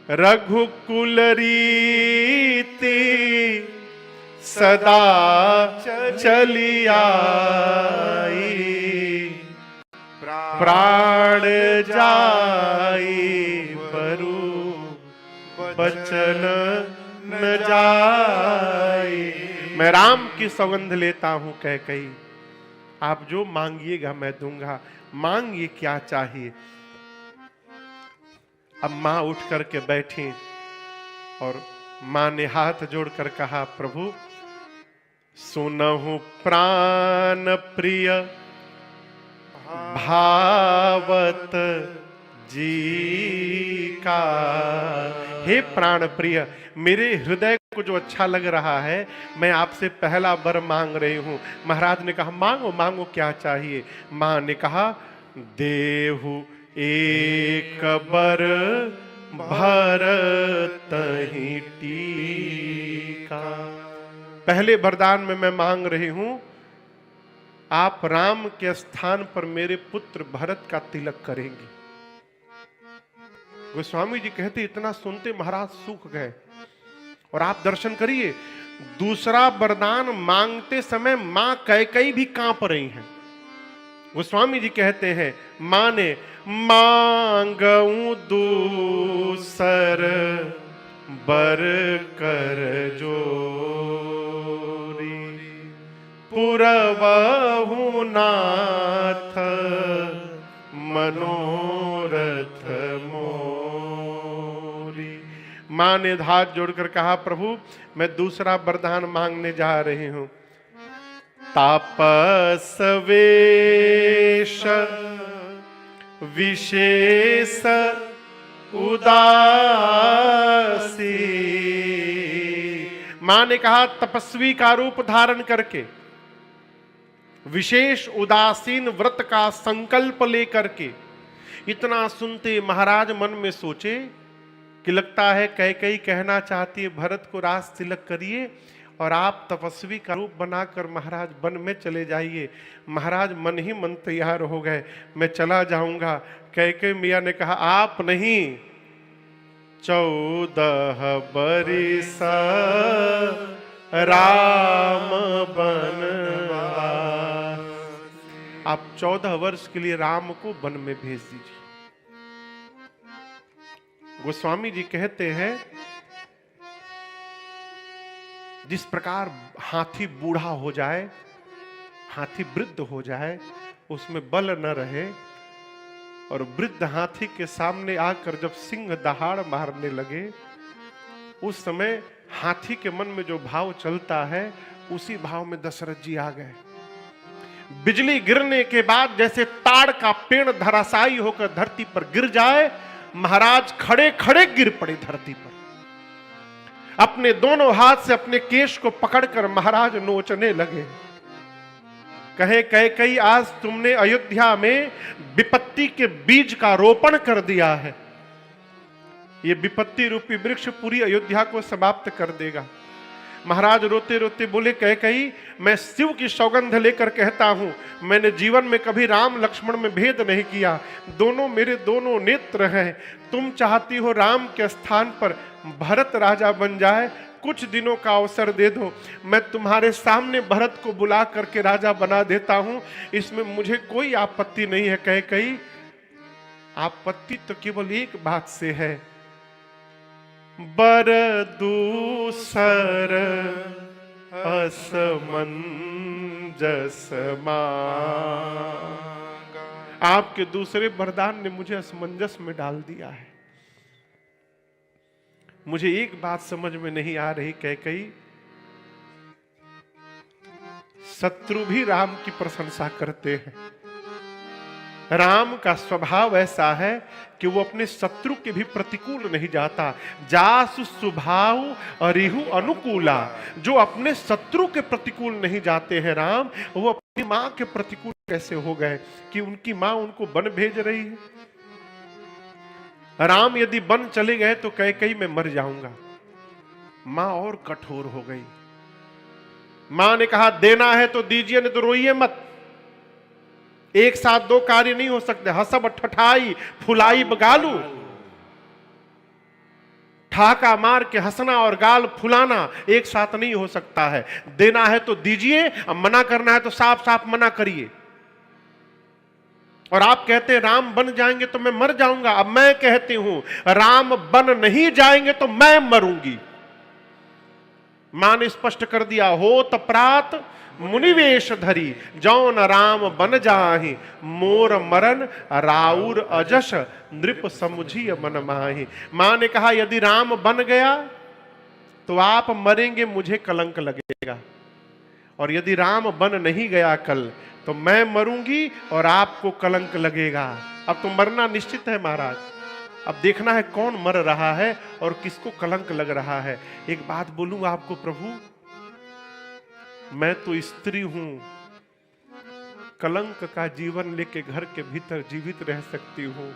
रघुकुल रीति सदा चली आई, प्राण जाई बरु बचन न जाई। मैं राम की सौगंध लेता हूं कैकेयी, आप जो मांगिएगा मैं दूंगा, मांगिए क्या चाहिए। अब मां उठ करके बैठी और मां ने हाथ जोड़कर कहा, प्रभु सुनहु प्राण प्रिय भावत जी का। हे प्राण प्रिय, मेरे हृदय को जो अच्छा लग रहा है, मैं आपसे पहला वर मांग रही हूं। महाराज ने कहा, मांगो मांगो क्या चाहिए। मां ने कहा, देहु एक बर भरतहि टीका। पहले वरदान में मैं मांग रही हूं, आप राम के स्थान पर मेरे पुत्र भरत का तिलक करेंगे। गोस्वामी जी कहते, इतना सुनते महाराज सूख गए। और आप दर्शन करिए, दूसरा वरदान मांगते समय मां कैकेयी भी कांप रही हैं। गोस्वामी जी कहते हैं, मां ने मांगऊं दूसर बर कर जोरी, पुरवहु नाथ मनोरथ मोरी। मां ने हाथ जोड़कर कहा, प्रभु मैं दूसरा वरदान मांगने जा रही हूं। तापस वेश विशेष उदासी। मां ने कहा, तपस्वी का रूप धारण करके, विशेष उदासीन व्रत का संकल्प लेकर के। इतना सुनते महाराज मन में सोचे कि लगता है कैकेयी कहना चाहती है भरत को राज तिलक करिए और आप तपस्वी का रूप बनाकर महाराज वन में चले जाइए। महाराज मन ही मन तैयार हो गए, मैं चला जाऊंगा। कैकेयी मैया ने कहा, आप नहीं, 14 बरिस राम बनवास, आप 14 वर्ष के लिए राम को वन में भेज दीजिए। गोस्वामी जी कहते हैं, जिस प्रकार हाथी बूढ़ा हो जाए, हाथी वृद्ध हो जाए, उसमें बल न रहे, और वृद्ध हाथी के सामने आकर जब सिंह दहाड़ मारने लगे, उस समय हाथी के मन में जो भाव चलता है, उसी भाव में दशरथ जी आ गए। बिजली गिरने के बाद जैसे ताड़ का पेड़ धराशायी होकर धरती पर गिर जाए, महाराज खड़े खड़े गिर पड़े धरती पर। अपने दोनों हाथ से अपने केश को पकड़कर महाराज नोचने लगे। कहे कैकेयी, आज तुमने अयोध्या में विपत्ति के बीज का रोपण कर दिया है। ये विपत्ति रूपी वृक्ष पूरी अयोध्या को समाप्त कर देगा। महाराज रोते रोते बोले, कैकेयी, मैं शिव की सौगंध लेकर कहता हूं, मैंने जीवन में कभी राम लक्ष्मण में भेद नहीं किया, दोनों मेरे दोनों नेत्र हैं। तुम चाहती हो राम के स्थान पर भरत राजा बन जाए, कुछ दिनों का अवसर दे दो, मैं तुम्हारे सामने भरत को बुला करके राजा बना देता हूं, इसमें मुझे कोई आपत्ति नहीं है। कैकेयी, आपत्ति तो केवल एक बात से है, बर दूसर असमंजस मांगा। आपके दूसरे वरदान ने मुझे असमंजस में डाल दिया है। मुझे एक बात समझ में नहीं आ रही, कैकेयी शत्रु भी राम की प्रशंसा करते हैं। राम का स्वभाव ऐसा है कि वो अपने शत्रु के भी प्रतिकूल नहीं जाता। जासु स्वभाव अरिहु अनुकूला, जो अपने शत्रु के प्रतिकूल नहीं जाते हैं राम, वो अपनी मां के प्रतिकूल कैसे हो गए कि उनकी मां उनको वन भेज रही है। राम यदि वन चले गए तो कैकेयी मैं मर जाऊंगा। मां और कठोर हो गई। मां ने कहा देना है तो दीजिए, नहीं तो रोइए मत। एक साथ दो कार्य नहीं हो सकते। हसब ठठाई फुलाई बगालू, ठाका मार के हंसना और गाल फुलाना एक साथ नहीं हो सकता है। देना है तो दीजिए, अब मना करना है तो साफ साफ मना करिए। और आप कहते हैं राम बन जाएंगे तो मैं मर जाऊंगा। अब मैं कहती हूं राम बन नहीं जाएंगे तो मैं मरूंगी। मां ने स्पष्ट कर दिया, हो तपरात मुनिवेश धरी, जौन राम बन जाहि मोर मरण राउर अजस नृप समुझिय मन माहि। मां ने कहा यदि राम बन गया तो आप मरेंगे, मुझे कलंक लगेगा। और यदि राम बन नहीं गया कल तो मैं मरूंगी और आपको कलंक लगेगा। अब तो मरना निश्चित है महाराज। अब देखना है कौन मर रहा है और किसको कलंक लग रहा है। एक बात बोलूं आपको प्रभु, मैं तो स्त्री हूं, कलंक का जीवन लेके घर के भीतर जीवित रह सकती हूं।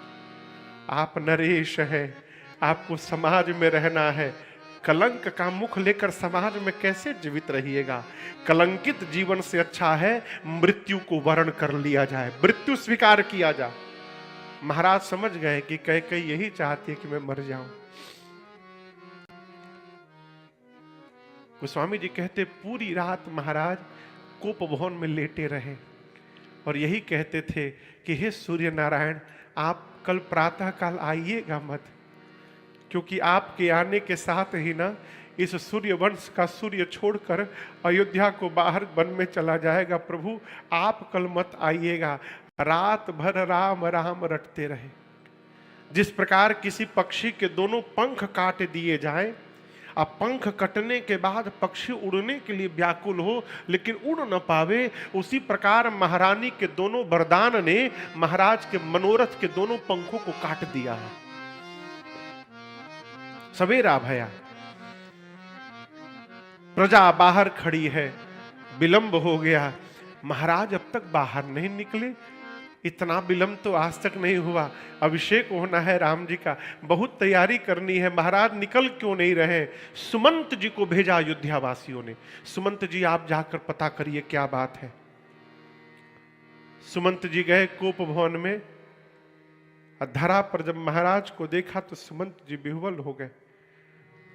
आप नरेश हैं, आपको समाज में रहना है। कलंक का मुख लेकर समाज में कैसे जीवित रहिएगा। कलंकित जीवन से अच्छा है मृत्यु को वरण कर लिया जाए, मृत्यु स्वीकार किया जाए। महाराज समझ गए कि कैकेयी यही चाहती है कि मैं मर जाऊं। गोस्वामी जी कहते पूरी रात महाराज कोप भवन में लेटे रहे और यही कहते थे कि हे सूर्य नारायण, आप कल प्रातः काल आइएगा मत, क्योंकि आपके आने के साथ ही ना इस सूर्य वंश का सूर्य छोड़कर अयोध्या को बाहर वन में चला जाएगा। प्रभु आप कल मत आइएगा। रात भर राम राम रटते रहे। जिस प्रकार किसी पक्षी के दोनों पंख काट दिए जाएं, अब पंख कटने के बाद पक्षी उड़ने के लिए व्याकुल हो लेकिन उड़ न पावे, उसी प्रकार महारानी के दोनों वरदान ने महाराज के मनोरथ के दोनों पंखों को काट दिया है। सवेरा भया, प्रजा बाहर खड़ी है, विलंब हो गया। महाराज अब तक बाहर नहीं निकले। इतना विलंब तो आज तक नहीं हुआ। अभिषेक होना है राम जी का, बहुत तैयारी करनी है। महाराज निकल क्यों नहीं रहे। सुमंत जी को भेजा अयोध्या वासियों ने, सुमंत जी आप जाकर पता करिए क्या बात है। सुमंत जी गए कोप भवन में। धरा पर जब महाराज को देखा तो सुमंत जी विह्वल हो गए।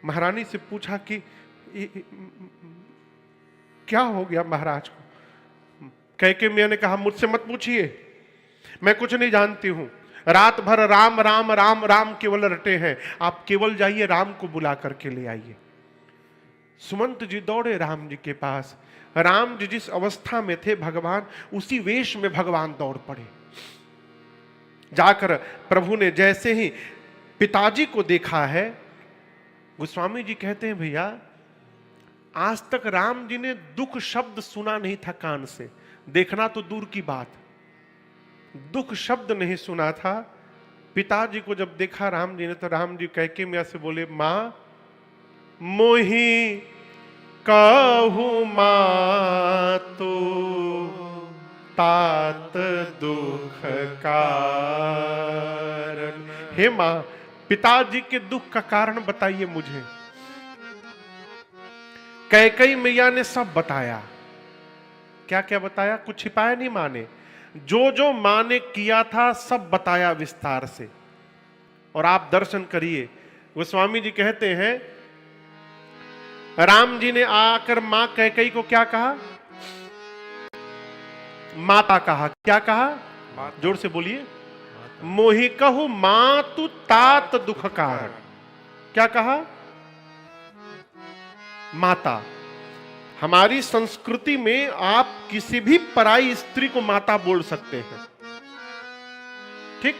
महारानी से पूछा कि क्या हो गया महाराज को। कैकेयी मैया ने कहा मुझसे मत पूछिए, मैं कुछ नहीं जानती हूं। रात भर राम राम राम राम केवल रटे हैं। आप केवल जाइए राम को बुला करके ले आइए। सुमंत जी दौड़े राम जी के पास। राम जी जिस अवस्था में थे भगवान, उसी वेश में भगवान दौड़ पड़े। जाकर प्रभु ने जैसे ही पिताजी को देखा है, गोस्वामी जी कहते हैं भैया आज तक राम जी ने दुख शब्द सुना नहीं था कान से, देखना तो दूर की बात, दुख शब्द नहीं सुना था। पिताजी को जब देखा राम जी ने तो राम जी कैकेयी मैया से बोले, मां मोही कहू मां तो तात दुख कारण। हे मां, पिताजी के दुख का कारण बताइए मुझे। कैकेयी मैया ने सब बताया। क्या क्या बताया, कुछ छिपाया नहीं मां ने। जो जो मां ने किया था सब बताया विस्तार से। और आप दर्शन करिए, गोस्वामी जी कहते हैं राम जी ने आकर मां कैकेयी को क्या कहा, माता कहा। क्या कहा, जोर से बोलिए, मोहि कहु मातु तात दुख कारण। क्या कहा? माता। हमारी संस्कृति में आप किसी भी पराई स्त्री को माता बोल सकते हैं, ठीक।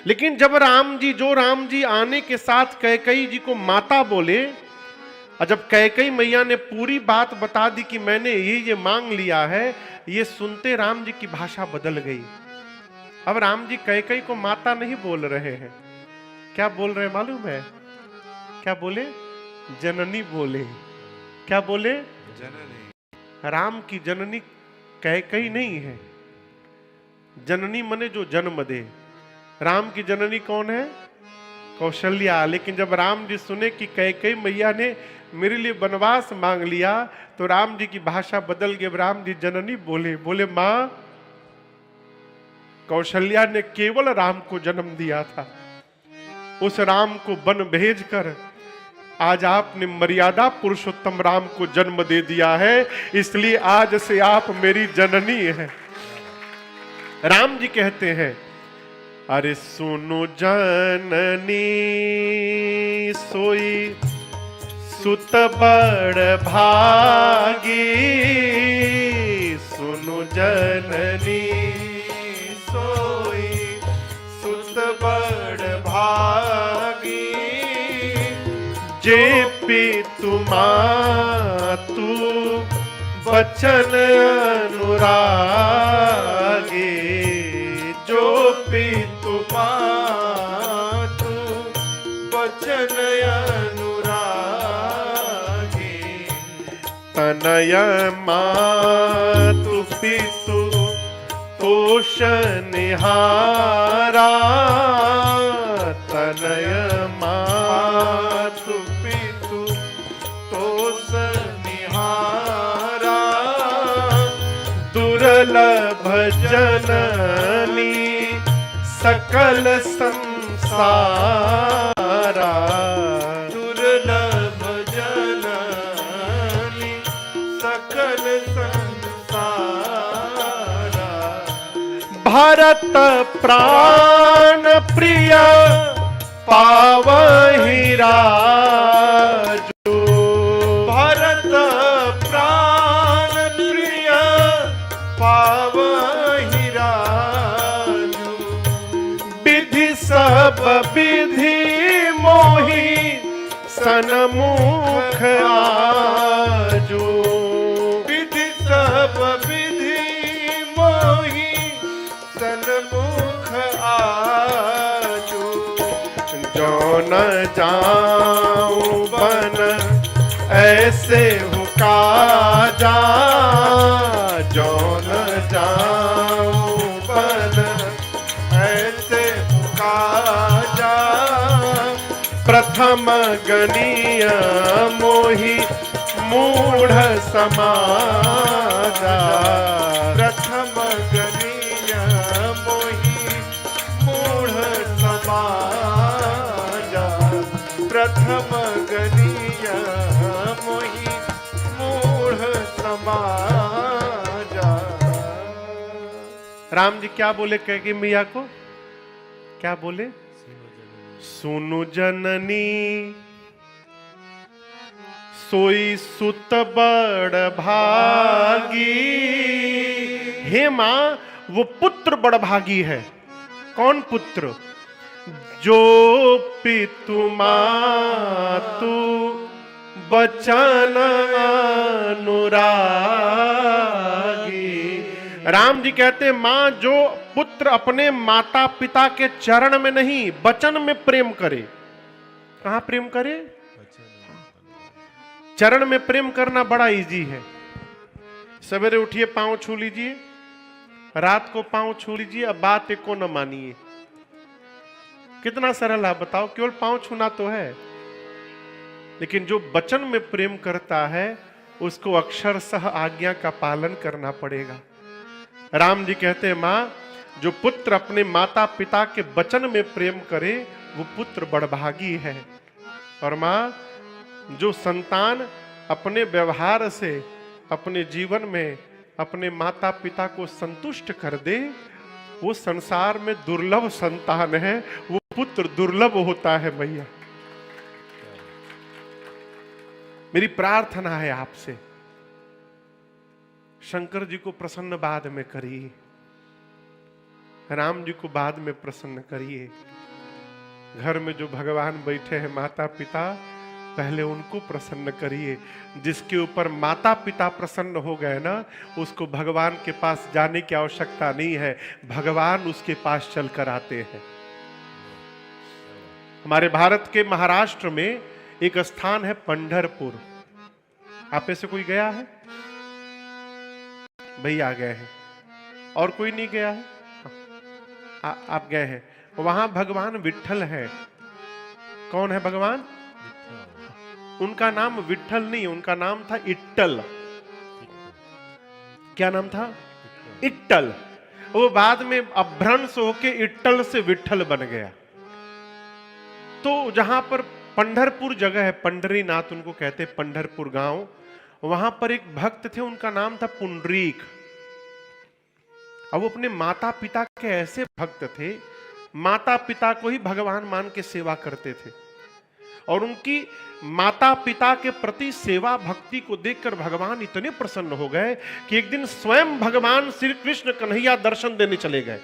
लेकिन जब राम जी आने के साथ कैकेयी जी को माता बोले, और जब कैकेयी मैया ने पूरी बात बता दी कि मैंने ये मांग लिया है, ये सुनते राम जी की भाषा बदल गई। अब राम जी कैकेयी को माता नहीं बोल रहे हैं, क्या बोल रहे हैं मालूम है? क्या बोले? जननी बोले। क्या बोले? जननी। राम की जननी कैकेयी नहीं है। जननी मने जो जन्म दे। राम की जननी कौन है? कौशल्या। लेकिन जब राम जी सुने कि कैकेयी मैया ने मेरे लिए वनवास मांग लिया, तो राम जी की भाषा बदल गई। राम जी जननी बोले। बोले मां, कौशल्या ने केवल राम को जन्म दिया था, उस राम को वन भेजकर आज आपने मर्यादा पुरुषोत्तम राम को जन्म दे दिया है, इसलिए आज से आप मेरी जननी हैं। राम जी कहते हैं, अरे सुनो जननी सोई सुत बड़ भागी, सुनो जननी सोई सुत बड़ भागी, जे पितु मातु बचन अनुरागी, जो पितु मातु बचन अनुरागी, तनय मातु पितु तोष निहारा, तनय मातु पितु तोष निहारा, दुर्लभ जननी सकल संसारा, दुर्लभ जननी सकल संसारा, भरत प्राण प्रिय पावहि राजो, भरत प्राण प्रिय पावहि राजो, विधि सब विधि मोहि सन्मुख आजो, विधि सब विधि मोहि सन्मुख आजो, जो न जाऊं बन ऐसे हो काजा, जो न जाऊं बन ऐसे हो काजा, प्रथम गनीय मोहि मूढ़ समाजा, प्रथम गनीय मोहि मूढ़ समाजा, प्रथम गनीय मोहि मूढ़ समाजा। राम जी क्या बोले कैकेयी मैया को? क्या बोले? सुनु जननी सोई सुत बड़ भागी। हे मां, वो पुत्र बड़ भागी है। कौन पुत्र? जो पितु मातु बचन अनुरागी। राम जी कहते मां, जो पुत्र अपने माता पिता के चरण में नहीं वचन में प्रेम करे। कहां प्रेम करे? चरण में प्रेम करना बड़ा इजी है। सवेरे उठिए, पांव छू लीजिए, रात को पांव छू लीजिए, अब बात एक को न मानिए। कितना सरल है बताओ, केवल पांव छूना तो है। लेकिन जो वचन में प्रेम करता है उसको अक्षरशः आज्ञा का पालन करना पड़ेगा। राम जी कहते हैं मां, जो पुत्र अपने माता पिता के वचन में प्रेम करे वो पुत्र बड़भागी है। और मां, जो संतान अपने व्यवहार से अपने जीवन में अपने माता पिता को संतुष्ट कर दे वो संसार में दुर्लभ संतान है, वो पुत्र दुर्लभ होता है मैया। मेरी प्रार्थना है आपसे, शंकर जी को प्रसन्न बाद में करिए, राम जी को बाद में प्रसन्न करिए। घर में जो भगवान बैठे हैं माता पिता, पहले उनको प्रसन्न करिए। जिसके ऊपर माता पिता प्रसन्न हो गए ना, उसको भगवान के पास जाने की आवश्यकता नहीं है, भगवान उसके पास चलकर आते हैं। हमारे भारत के महाराष्ट्र में एक स्थान है पंढरपुर। आप में से कोई गया है? भैया गए हैं, और कोई नहीं गया है? आप गए हैं। वहां भगवान विट्ठल है। कौन है भगवान? उनका नाम विट्ठल नहीं, उनका नाम था इट्टल। क्या नाम था? इट्टल। वो बाद में अभ्रंश होके इट्टल से विट्ठल बन गया। तो जहां पर पंढरपुर जगह है, पंढरीनाथ उनको कहते, पंढरपुर गांव, वहां पर एक भक्त थे, उनका नाम था पुंडरीक। अब वो अपने माता पिता के ऐसे भक्त थे, माता पिता को ही भगवान मान के सेवा करते थे, और उनकी माता पिता के प्रति सेवा भक्ति को देखकर भगवान इतने प्रसन्न हो गए कि एक दिन स्वयं भगवान श्री कृष्ण कन्हैया दर्शन देने चले गए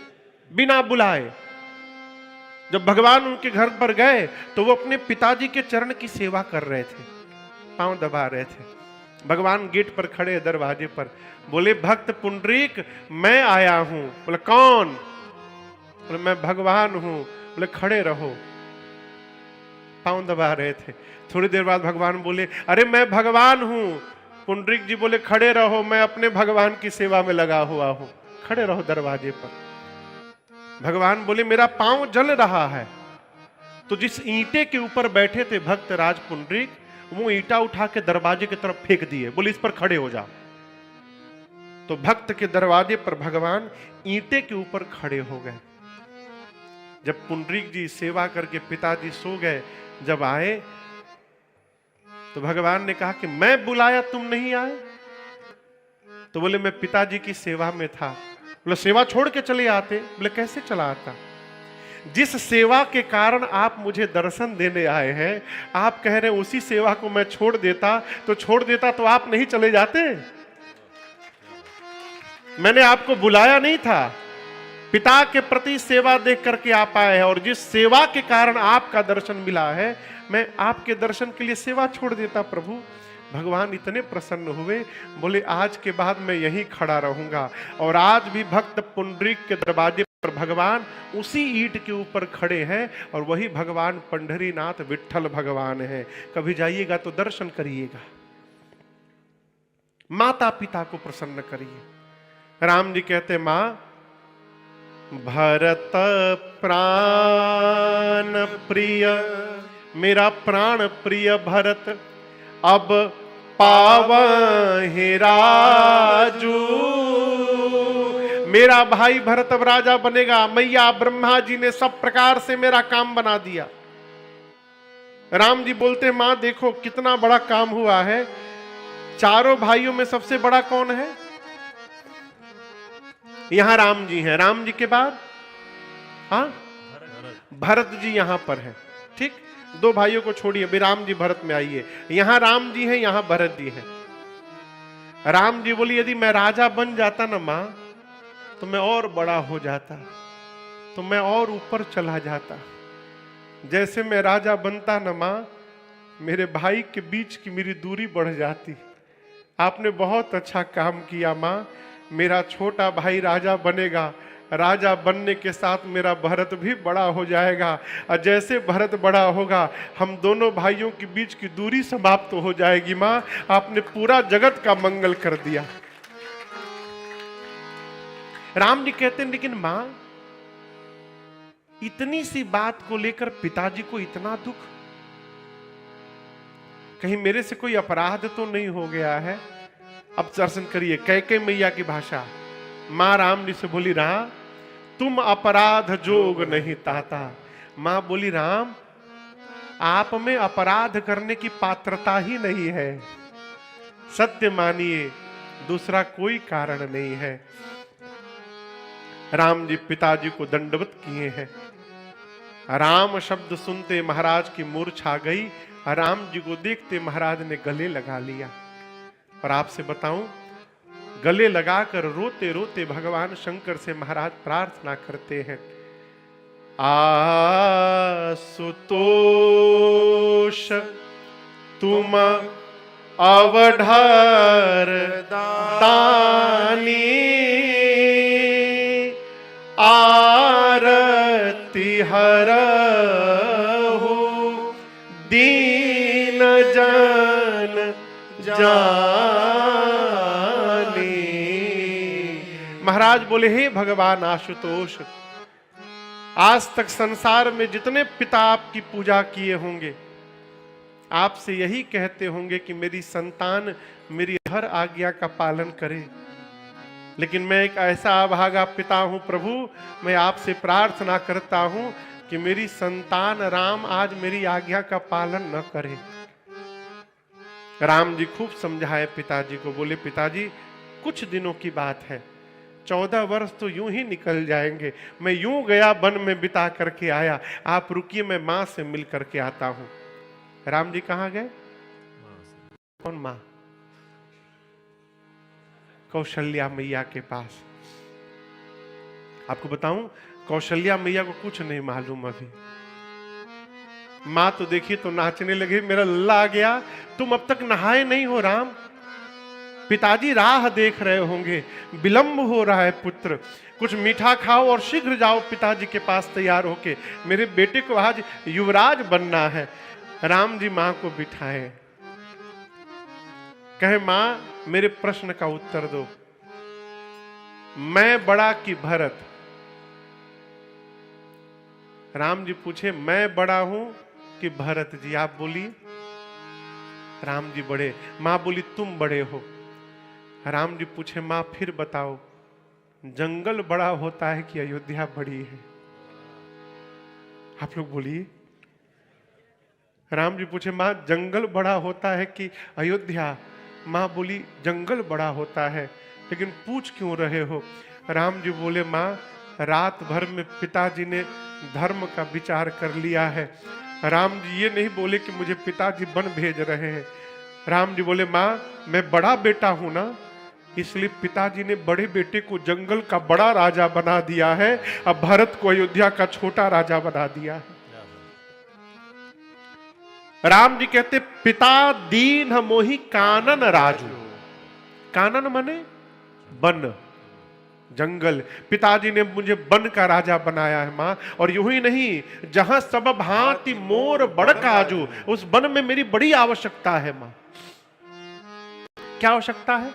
बिना बुलाए। जब भगवान उनके घर पर गए तो वो अपने पिताजी के चरण की सेवा कर रहे थे, पांव दबा रहे थे। भगवान गेट पर खड़े, दरवाजे पर, बोले भक्त पुंडरीक मैं आया हूं। बोले कौन? बोले मैं भगवान हूं। बोले खड़े रहो, पांव दबा रहे थे। थोड़ी देर बाद भगवान बोले अरे मैं भगवान हूं। पुंडरीक जी बोले खड़े रहो, मैं अपने भगवान की सेवा में लगा हुआ हूं, खड़े रहो दरवाजे पर। भगवान बोले मेरा पांव जल रहा है। तो जिस ईंटे के ऊपर बैठे थे भक्त राज पुंडरीक, वो ईंटा उठा के दरवाजे की तरफ फेंक दिए, बोले इस पर खड़े हो जाओ। तो भक्त के दरवाजे पर भगवान ईंटे के ऊपर खड़े हो गए। जब पुंडरीक जी सेवा करके पिताजी सो गए, जब आए तो भगवान ने कहा कि मैं बुलाया तुम नहीं आए? तो बोले मैं पिताजी की सेवा में था। बोले सेवा छोड़ के चले आते? बोले कैसे चला आता? जिस सेवा के कारण आप मुझे दर्शन देने आए हैं, आप कह रहे हैं उसी सेवा को मैं छोड़ देता तो आप नहीं चले जाते? मैंने आपको बुलाया नहीं था, पिता के प्रति सेवा देख करके आप आए हैं, और जिस सेवा के कारण आपका दर्शन मिला है, मैं आपके दर्शन के लिए सेवा छोड़ देता प्रभु। भगवान इतने प्रसन्न हुए, बोले आज के बाद मैं यहीं खड़ा रहूंगा। और आज भी भक्त पुंडरीक के दरवाजे पर भगवान उसी ईंट के ऊपर खड़े हैं, और वही भगवान पंढरीनाथ विट्ठल भगवान है। कभी जाइएगा तो दर्शन करिएगा, माता पिता को प्रसन्न करिए। राम जी कहते मां भरत प्राण प्रिय, मेरा प्राण प्रिय भरत अब पावहि राजू। मेरा भाई भरत अब राजा बनेगा। मैया ब्रह्मा जी ने सब प्रकार से मेरा काम बना दिया। राम जी बोलते मां देखो कितना बड़ा काम हुआ है। चारों भाइयों में सबसे बड़ा कौन है? यहां राम जी हैं, राम जी के बाद भरत जी यहां पर है। ठीक, दो भाइयों को छोड़िए, अभी राम जी भरत में आइए। यहां राम जी हैं, यहां भरत जी हैं। राम जी बोली यदि मैं राजा बन जाता ना मां, तो मैं और बड़ा हो जाता, तो मैं और ऊपर चला जाता। जैसे मैं राजा बनता ना मां, मेरे भाई के बीच की मेरी दूरी बढ़ जाती। आपने बहुत अच्छा काम किया मां, मेरा छोटा भाई राजा बनेगा, राजा बनने के साथ मेरा भरत भी बड़ा हो जाएगा, और जैसे भरत बड़ा होगा हम दोनों भाइयों के बीच की दूरी समाप्त हो जाएगी। मां आपने पूरा जगत का मंगल कर दिया। राम जी कहते हैं लेकिन मां इतनी सी बात को लेकर पिताजी को इतना दुख, कहीं मेरे से कोई अपराध तो नहीं हो गया है? अब दर्शन करिए कैके मैया की भाषा। मां राम जी से बोली राम तुम अपराध जोग नहीं ताता। मां बोली राम आप में अपराध करने की पात्रता ही नहीं है, सत्य मानिए दूसरा कोई कारण नहीं है। राम जी पिताजी को दंडवत किए हैं। राम शब्द सुनते महाराज की मूर्छा गई। राम जी को देखते महाराज ने गले लगा लिया। और आपसे बताऊं, गले लगाकर रोते रोते भगवान शंकर से महाराज प्रार्थना करते हैं, आशुतोष तुम अवढर दानी, आरती हरहु दीन जन जानी। महाराज बोले, हे भगवान आशुतोष, आज तक संसार में जितने पिता आपकी पूजा किए होंगे, आपसे यही कहते होंगे कि मेरी संतान मेरी हर आज्ञा का पालन करे। लेकिन मैं एक ऐसा अभागा पिता हूं प्रभु, मैं आपसे प्रार्थना करता हूं कि मेरी संतान राम आज मेरी आज्ञा का पालन न करे। राम जी खूब समझाए पिताजी को। बोले, पिताजी कुछ दिनों की बात है, 14 वर्ष तो यूं ही निकल जाएंगे। मैं यूं गया वन में बिता करके आया, आप रुकिए, मैं मां से मिल करके आता हूं। राम जी कहां गए? कौन मां? कौशल्या मैया के पास। आपको बताऊं, कौशल्या मैया को कुछ नहीं मालूम अभी। मां तो देखिए तो नाचने लगे, मेरा लल्ला आ गया, तुम अब तक नहाए नहीं हो राम। पिताजी राह देख रहे होंगे, विलंब हो रहा है पुत्र, कुछ मीठा खाओ और शीघ्र जाओ पिताजी के पास तैयार होके, मेरे बेटे को आज युवराज बनना है। राम जी मां को बिठाए, कहे, मां मेरे प्रश्न का उत्तर दो, मैं बड़ा कि भरत? राम जी पूछे, मैं बड़ा हूं कि भरत जी? आप बोलिए। राम जी बड़े। मां बोली, तुम बड़े हो। राम जी पूछे, मां फिर बताओ, जंगल बड़ा होता है कि अयोध्या बड़ी है? आप लोग बोलिए। राम जी पूछे, मां जंगल बड़ा होता है कि अयोध्या? मां बोली, जंगल बड़ा होता है, लेकिन पूछ क्यों रहे हो? राम जी बोले, मां रात भर में पिताजी ने धर्म का विचार कर लिया है। राम जी ये नहीं बोले कि मुझे पिताजी वन भेज रहे हैं। राम जी बोले, मां मैं बड़ा बेटा हूं ना, इसलिए पिताजी ने बड़े बेटे को जंगल का बड़ा राजा बना दिया है, अब भरत को अयोध्या का छोटा राजा बना दिया है। राम जी कहते, पिता दीन मोहि कानन राजू। कानन माने वन, जंगल। पिताजी ने मुझे वन का राजा बनाया है मां, और यूं ही नहीं, जहां सब भांति मोर बड़ काजू, उस वन में मेरी बड़ी आवश्यकता है मां। क्या आवश्यकता है?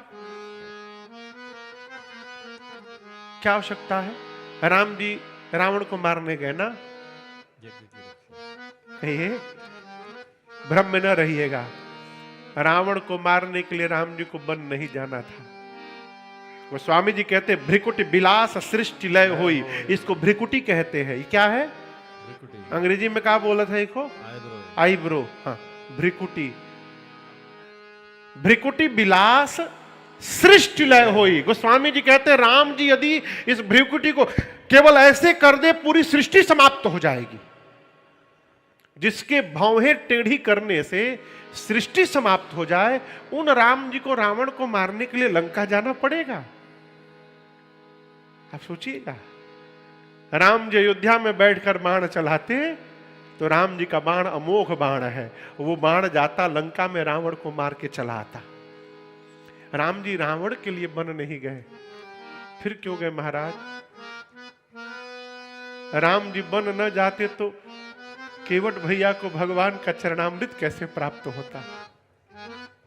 क्या आवश्यकता है? राम जी रावण को मारने गए ना, कहिए भ्रम में न रहिएगा। रावण को मारने के लिए राम जी को वन नहीं जाना था। वो स्वामी जी कहते, भ्रिकुटी बिलास सृष्टि लय हुई, इसको भ्रिकुटी कहते हैं। ये क्या है? अंग्रेजी में क्या बोला था इसको? आईब्रो। हाँ, भ्रिकुटी। भ्रिकुटी बिलास सृष्टि लय हुई। गोस्वामी जी कहते, राम जी यदि इस भ्रिकुटी को केवल ऐसे कर दे, पूरी सृष्टि समाप्त हो जाएगी। जिसके भौहें टेढ़ी करने से सृष्टि समाप्त हो जाए, उन राम जी को रावण को मारने के लिए लंका जाना पड़ेगा। आप सोचिएगा, राम जी अयोध्या में बैठकर बाण चलाते, तो राम जी का बाण अमोघ बाण है, वो बाण जाता लंका में, रावण को मार के चला आता। राम जी रावण के लिए वन नहीं गए, फिर क्यों गए महाराज? राम जी वन न जाते तो केवट भैया को भगवान का चरणामृत कैसे प्राप्त होता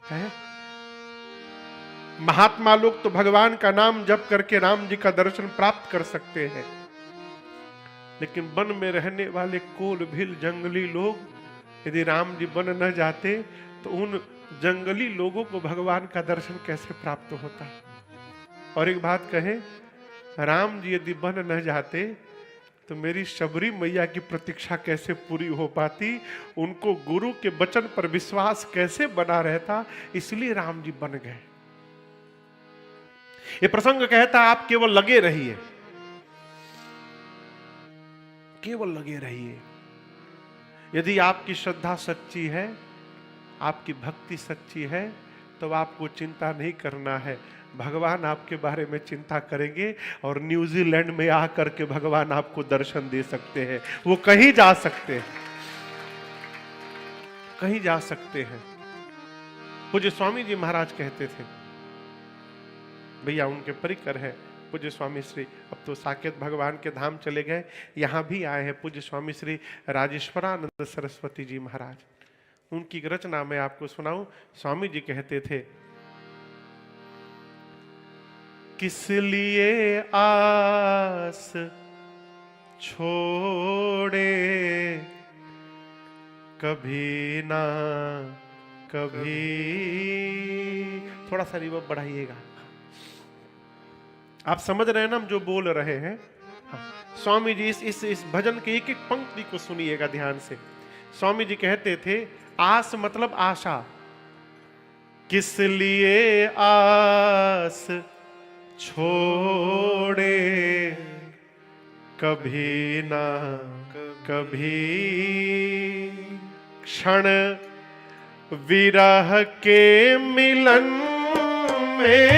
है? महात्मा लोग तो भगवान का नाम जप करके राम जी का दर्शन प्राप्त कर सकते हैं, लेकिन वन में रहने वाले कोल भील जंगली लोग यदि राम जी वन न जाते तो उन जंगली लोगों को भगवान का दर्शन कैसे प्राप्त होता? और एक बात कहे, राम जी यदि वन न जाते तो मेरी शबरी मैया की प्रतीक्षा कैसे पूरी हो पाती? उनको गुरु के वचन पर विश्वास कैसे बना रहता? इसलिए राम जी बन गए। ये प्रसंग कहता, आप केवल लगे रहिए, केवल लगे रहिए। यदि आपकी श्रद्धा सच्ची है, आपकी भक्ति सच्ची है, तो आपको चिंता नहीं करना है। भगवान आपके बारे में चिंता करेंगे और न्यूजीलैंड में आकर के भगवान आपको दर्शन दे सकते हैं। वो कहीं जा सकते हैं, कहीं जा सकते हैं। पूज्य स्वामी जी महाराज कहते थे, भैया उनके परिकर है पूज्य स्वामी श्री, अब तो साकेत भगवान के धाम चले गए, यहां भी आए हैं पूज्य स्वामी श्री राजेश्वरानंद सरस्वती जी महाराज। उनकी रचना मैं आपको सुनाऊं। स्वामी जी कहते थे, किस लिए आस छोड़े कभी ना कभी, थोड़ा सा रिवर्ब बढ़ाइएगा। आप समझ रहे हैं ना हम जो बोल रहे हैं? हाँ। स्वामी जी इस भजन के एक एक पंक्ति को सुनिएगा ध्यान से। स्वामी जी कहते थे, आस मतलब आशा। किस लिए आस छोड़े कभी ना कभी, क्षण विरह के मिलन में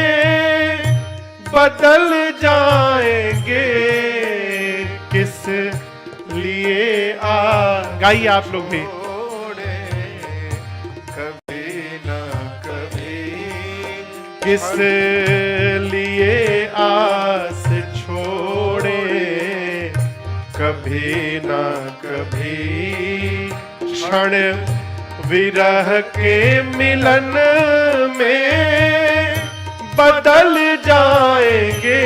बदल जाएंगे। किस लिए गाइए आप लोग भी। कभी ना कभी, किस लिए आस छोड़े कभी ना कभी, क्षण विरह के मिलन में बदल जाएंगे।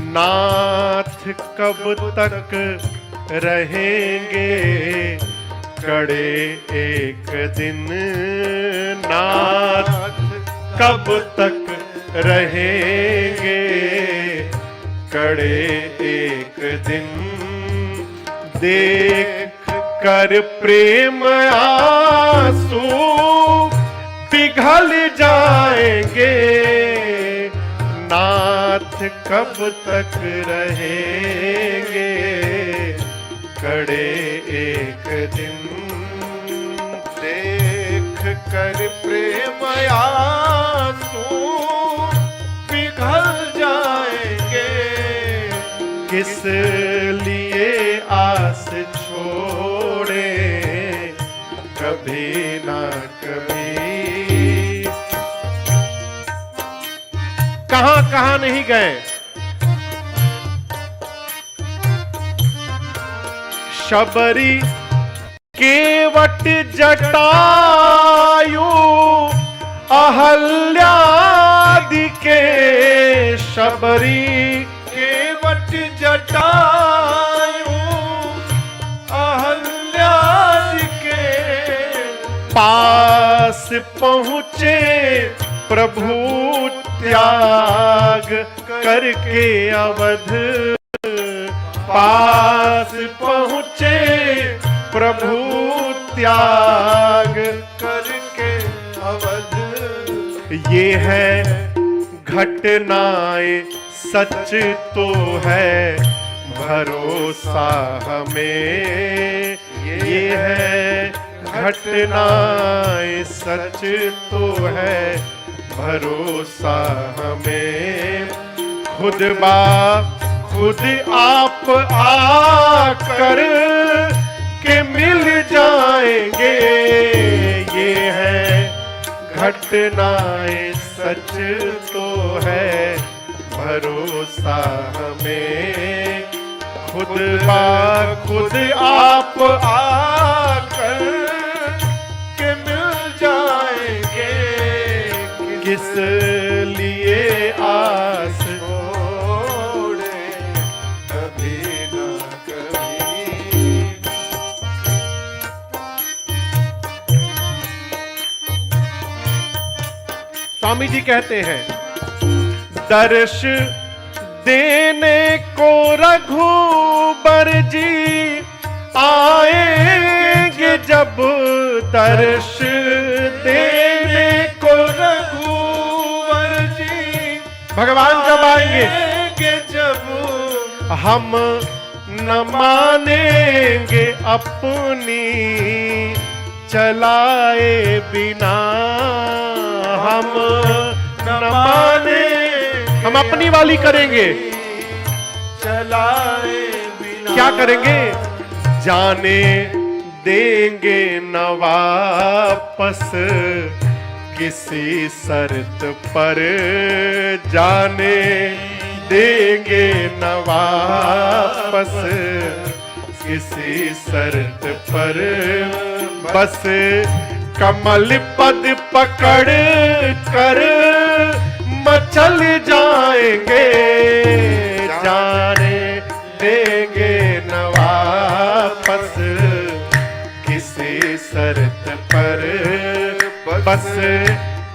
नाथ कब तक रहेंगे कड़े एक दिन, नाथ कब तक रहेंगे कड़े एक दिन। देख कर प्रेम आंसू पिघल जाएंगे, नाथ कब तक रहेंगे कड़े एक दिन। देख कर प्रेम आंसू पिघल जाएंगे, किस लिए आस छोड़े कभी ना कभी। कहां कहां नहीं गए, शबरी केवट जटायु अहल्यादि के, शबरी केवट जटायु अहल्यादि के, पास पहुंचे प्रभु त्याग करके अवध, पास पहुंचे प्रभु त्याग करके अवध। ये है घटनाएं सच तो है भरोसा हमें, ये है घटनाएं सच तो है भरोसा हमें। खुद खुद आप आकर के मिल जाएंगे, ये है घटनाएं सच तो है भरोसा हमें। खुद खुद आप आकर के मिल जाएंगे, किस लिए आस छोड़े कभी ना कभी। स्वामी जी कहते हैं, दर्श देने को रघुबर जी आएंगे जब, दर्श देने को रघुबर जी भगवान जब आएंगे जब, हम न मानेंगे अपनी चलाए बिना, हम न माने, हम अपनी वाली करेंगे, चलाए बिना। क्या करेंगे? जाने देंगे न वापस किसी शर्त पर, जाने देंगे न वापस किसी शर्त पर। बस कमल पद पकड़ कर मचल जाएंगे, जाने देंगे न वापस किसी शर्त पर। बस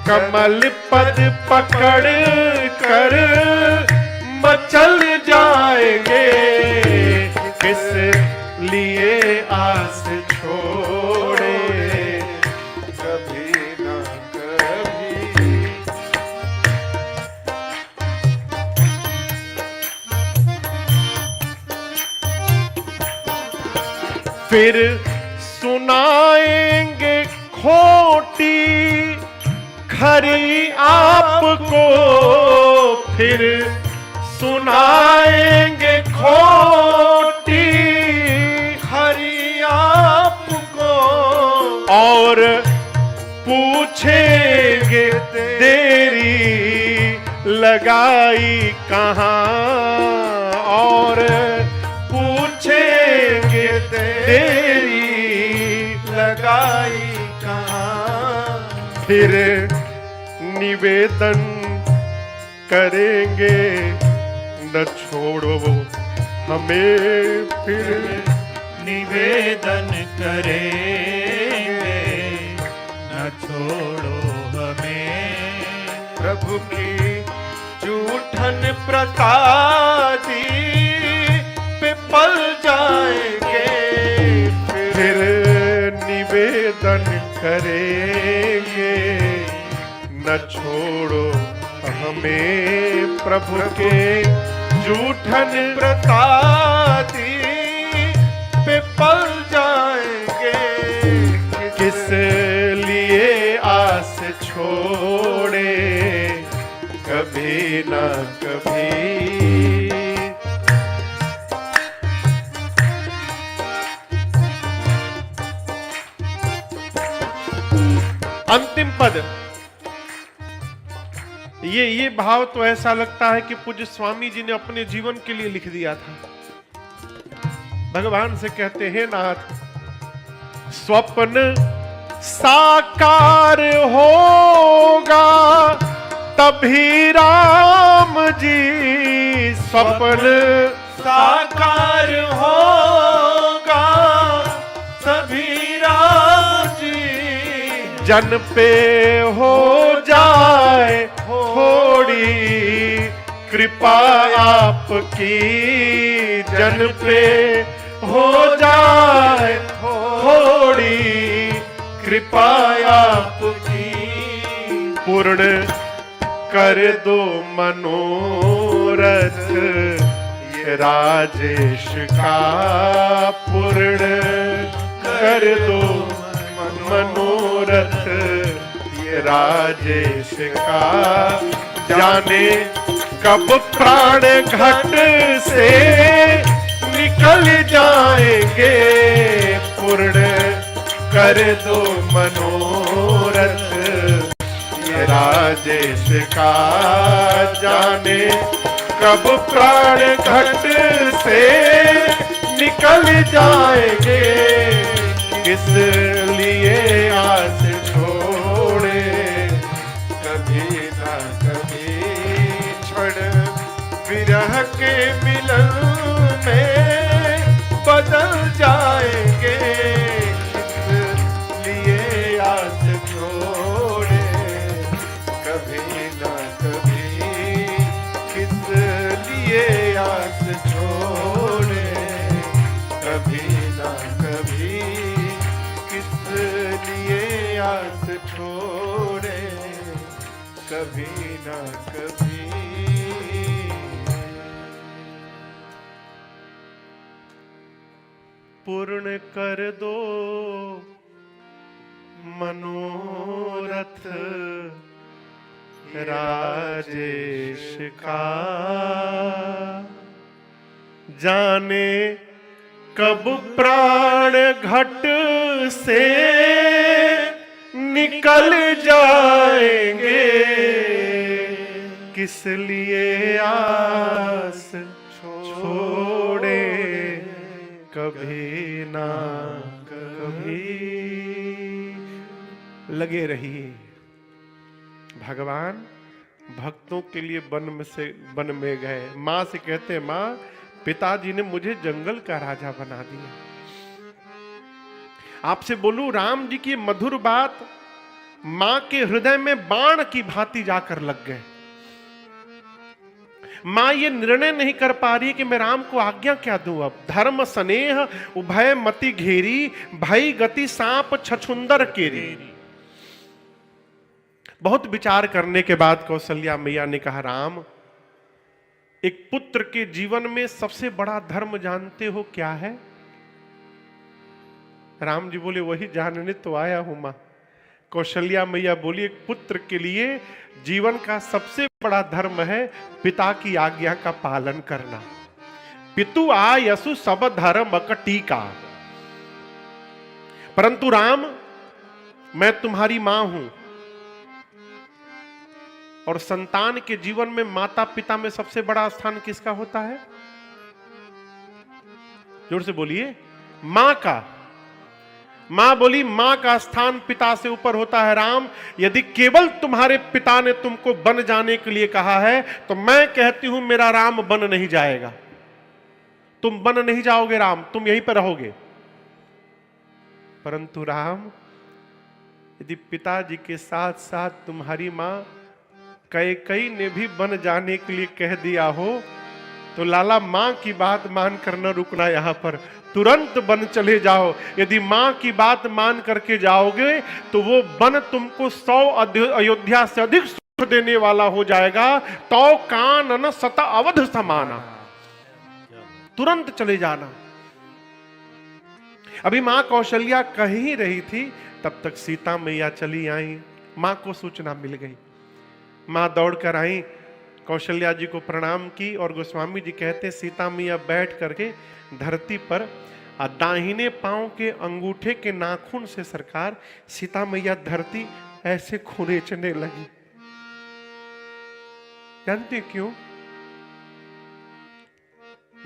कमल पद पकड़ कर मचल जाएंगे, किस लिए आस छोड़े कभी ना कभी। फिर सुनाएंगे खोटी खरी आपको, फिर सुनाएंगे खोटी खरी आपको, और पूछेंगे देरी लगाई कहाँ, और पूछेंगे देरी लगाई कहाँ। फिर निवेदन करेंगे न छोड़ो हमें, फिर निवेदन करेंगे न छोड़ो हमें। प्रभु की जूठन प्रतादी पे पल जाएंगे, फिर निवेदन करेंगे न छोड़ो हमें। प्रभु के जूठन प्रतादी पे पल जाएंगे, किस लिए आस छोड़े कभी ना कभी। अंतिम पद, ये भाव तो ऐसा लगता है कि पूज्य स्वामी जी ने अपने जीवन के लिए लिख दिया था। भगवान से कहते हैं, नाथ स्वप्न साकार होगा तभी राम जी, स्वप्न साकार होगा तभी राम जी। जन पे हो जाए थोड़ी कृपा आपकी, जन पे हो जाए थोड़ी कृपा आपकी। पूर्ण कर दो मनोरथ ये राजेश का, पूर्ण कर दो मनोरथ ये राजेश का। जाने कब प्राण घट से निकल जाएंगे, पूर्ण कर दो मनोरथ ये राजेश का। जाने कब प्राण घट से निकल जाएंगे, किस लिए आस छोड़े कभी ना कभी। क्षण विरह के मिलन में बदल जाएंगे, किस लिए आस छोड़े कभी ना कभी। किस लिए आस छोड़े कभी ना कभी, किस लिए आस छोड़े कभी ना कभी। पूर्ण कर दो मनोरथ राजेश का। जाने कब प्राण घट से निकल जाएंगे, किस लिए आस छोड़े कभी ना कभी। लगे रहिए। भगवान भक्तों के लिए वन में गए। माँ से कहते हैं, माँ पिताजी ने मुझे जंगल का राजा बना दिया। आपसे बोलूं, राम जी की मधुर बात मां के हृदय में बाण की भांति जाकर लग गए। मां ये निर्णय नहीं कर पा रही कि मैं राम को आज्ञा क्या दूं। अब धर्म स्नेह उभय मति घेरी, भई गति सांप छछुंदर केरी। बहुत विचार करने के बाद कौशल्या मैया ने कहा, राम, एक पुत्र के जीवन में सबसे बड़ा धर्म जानते हो क्या है? राम जी बोले, वही जानने तो आया हूं मां। कौशल्या मैया बोली, एक पुत्र के लिए जीवन का सबसे बड़ा धर्म है पिता की आज्ञा का पालन करना। पितु आयसु सब धर्म टीका। परंतु राम, मैं तुम्हारी मां हूं और संतान के जीवन में माता पिता में सबसे बड़ा स्थान किसका होता है? जोर से बोलिए, मां का। मां बोली, मां का स्थान पिता से ऊपर होता है। राम, यदि केवल तुम्हारे पिता ने तुमको बन जाने के लिए कहा है तो मैं कहती हूं मेरा राम बन नहीं जाएगा। तुम बन नहीं जाओगे राम, तुम यहीं पर रहोगे। परंतु राम, यदि पिताजी के साथ साथ तुम्हारी मां कैकेयी ने भी बन जाने के लिए कह दिया हो तो लाला मां की बात मान कर न रुकना, यहां पर तुरंत बन चले जाओ। यदि मां की बात मान करके जाओगे तो वो बन तुमको 100 अयोध्या से अधिक सुख देने वाला हो जाएगा। तो कानन सत अवध समाना, तुरंत चले जाना। अभी मां कौशल्या कह ही रही थी, तब तक सीता मैया चली आई। मां को सूचना मिल गई। मां दौड़कर आई, कौशल्या जी को प्रणाम की और गोस्वामी जी कहते, सीता मैया बैठ करके धरती पर दाहिने पांव के अंगूठे के नाखून से सरकार सीता मैया धरती ऐसे खुरेचने लगी। जानते क्यों?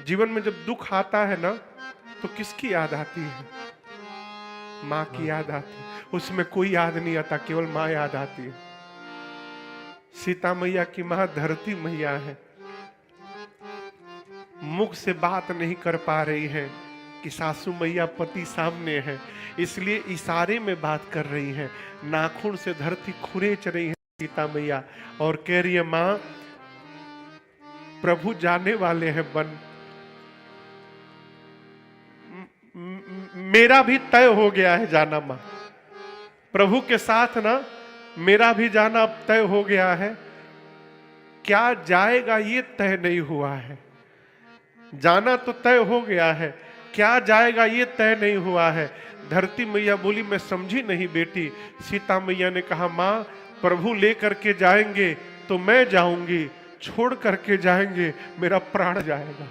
जीवन में जब दुख आता है ना तो किसकी याद आती है? मां की याद आती है। उसमें कोई याद नहीं आता, केवल मां याद आती है। सीता मैया की मां धरती मैया है। मुख से बात नहीं कर पा रही है कि सासू मैया पति सामने है, इसलिए इशारे में बात कर रही है। नाखून से धरती खुरेच रही है सीता मैया और कह रही है, मां प्रभु जाने वाले हैं वन। मेरा भी तय हो गया है जाना मां, प्रभु के साथ ना मेरा भी जाना अब तय हो गया है। क्या जाएगा ये तय नहीं हुआ है। जाना तो तय हो गया है, क्या जाएगा ये तय नहीं हुआ है। धरती मैया बोली, मैं समझी नहीं बेटी। सीता मैया ने कहा, मां प्रभु लेकर के जाएंगे तो मैं जाऊंगी, छोड़ करके जाएंगे मेरा प्राण जाएगा।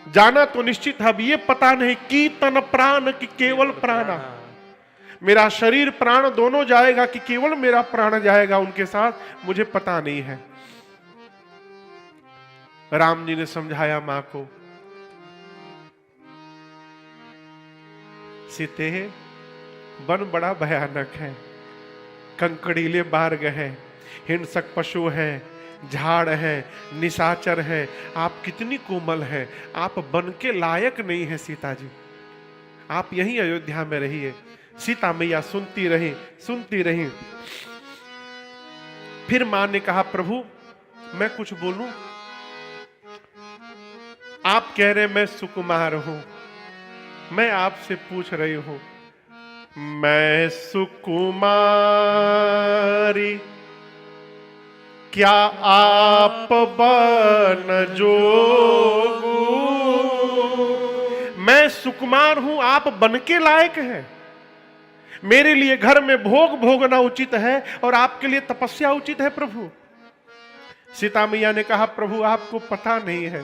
जाना तो निश्चित है, अब ये पता नहीं कि तन प्राण की केवल प्राणा, मेरा शरीर प्राण दोनों जाएगा कि केवल मेरा प्राण जाएगा उनके साथ, मुझे पता नहीं है। राम जी ने समझाया मां को, सीते वन बड़ा भयानक है, कंकड़ीले मार्ग है, हिंसक पशु है, झाड़ है, निशाचर है। आप कितनी कोमल हैं, आप बन के लायक नहीं है सीता जी, आप यहीं अयोध्या में रहिए। सीता मैया सुनती रही, सुनती रही। फिर मां ने कहा, प्रभु मैं कुछ बोलूं? आप कह रहे मैं सुकुमार हूं, मैं आपसे पूछ रही हूं, मैं सुकुमारी क्या आप बन जोगू? मैं सुकुमार हूं, आप बन के लायक हैं। मेरे लिए घर में भोग भोगना उचित है और आपके लिए तपस्या उचित है प्रभु। सीता मैया ने कहा, प्रभु आपको पता नहीं है,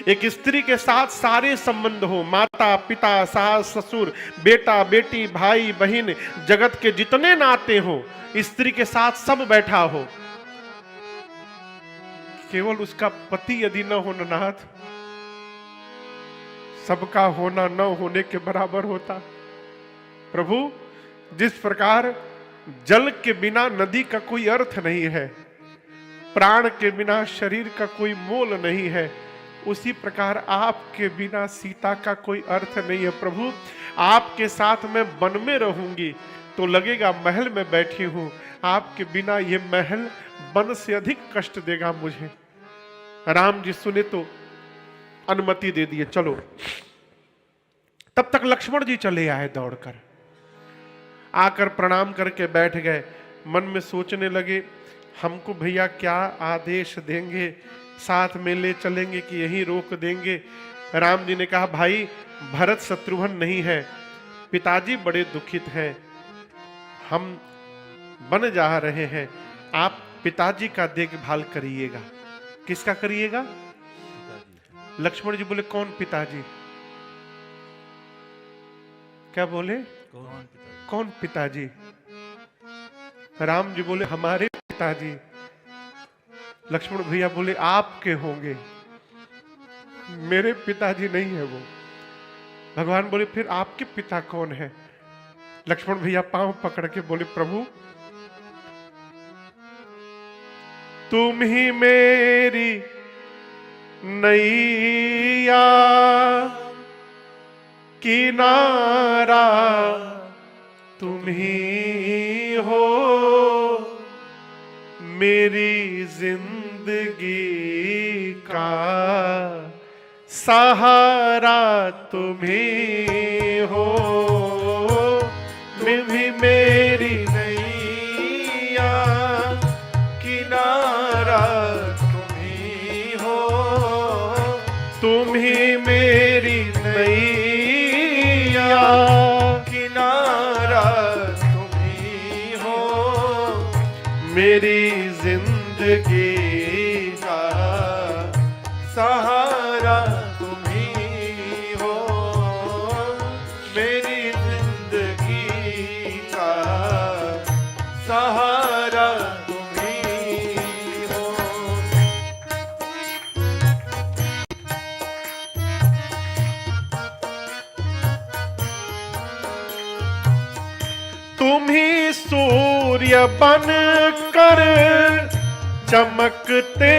एक स्त्री के साथ सारे संबंध हो, माता पिता सास ससुर बेटा बेटी भाई बहन जगत के जितने नाते हो, स्त्री के साथ सब बैठा हो, केवल उसका पति यदि न हो नाथ, सबका होना न होने के बराबर होता। प्रभु जिस प्रकार जल के बिना नदी का कोई अर्थ नहीं है, प्राण के बिना शरीर का कोई मोल नहीं है, उसी प्रकार आपके बिना सीता का कोई अर्थ नहीं है। प्रभु आपके साथ मैं वन में रहूंगी तो लगेगा महल में बैठी हूं, आपके बिना ये महल वन से अधिक कष्ट देगा मुझे। राम जी सुने तो अनुमति दे दिए, चलो। तब तक लक्ष्मण जी चले आए दौड़कर, आकर प्रणाम करके बैठ गए। मन में सोचने लगे, हमको भैया क्या आदेश देंगे, साथ में ले चलेंगे कि यहीं रोक देंगे। राम जी ने कहा, भाई भरत शत्रुघ्न नहीं है, पिताजी बड़े दुखित हैं, हम बन जा रहे हैं, आप पिताजी का देखभाल करिएगा। किसका करिएगा? लक्ष्मण जी बोले, कौन पिताजी? क्या बोले? कौन पिताजी? राम जी बोले, हमारे पिताजी। लक्ष्मण भैया बोले, आपके होंगे, मेरे पिताजी नहीं है वो। भगवान बोले, फिर आपके पिता कौन है? लक्ष्मण भैया पांव पकड़ के बोले, प्रभु तुम ही मेरी नैया किनारा, तुम ही हो मेरी जिंदगी का सहारा, तुम ही हो। मैं भी मेरी नैया किनारा, तुम ही हो, तुम ही मेरी नैया किनारा, तुम ही हो मेरी जिंदगी का सहारा, तुम ही हो मेरी जिंदगी का सहारा, तुम ही हो। तुम ही सूर्य बन कर चमकते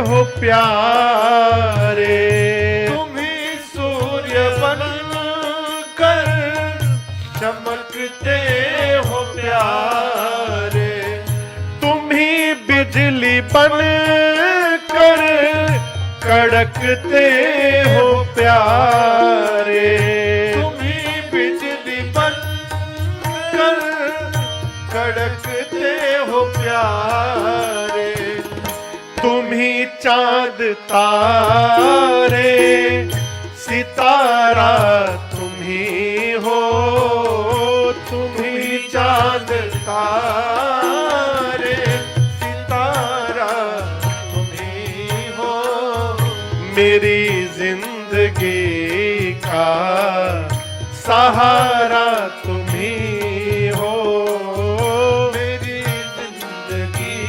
हो प्यारे, तुम ही सूर्य बन कर चमकते हो प्यारे, तुम ही बिजली बन कर कड़कते हो प्यारे, तुम ही बिजली बन कर कड़कते हो प्यारे, तुम ही चांद तारे सितारा, तुम ही हो, तुम ही चांद तारे सितारा, तुम ही हो मेरी जिंदगी का सहारा, तुम ही हो मेरी जिंदगी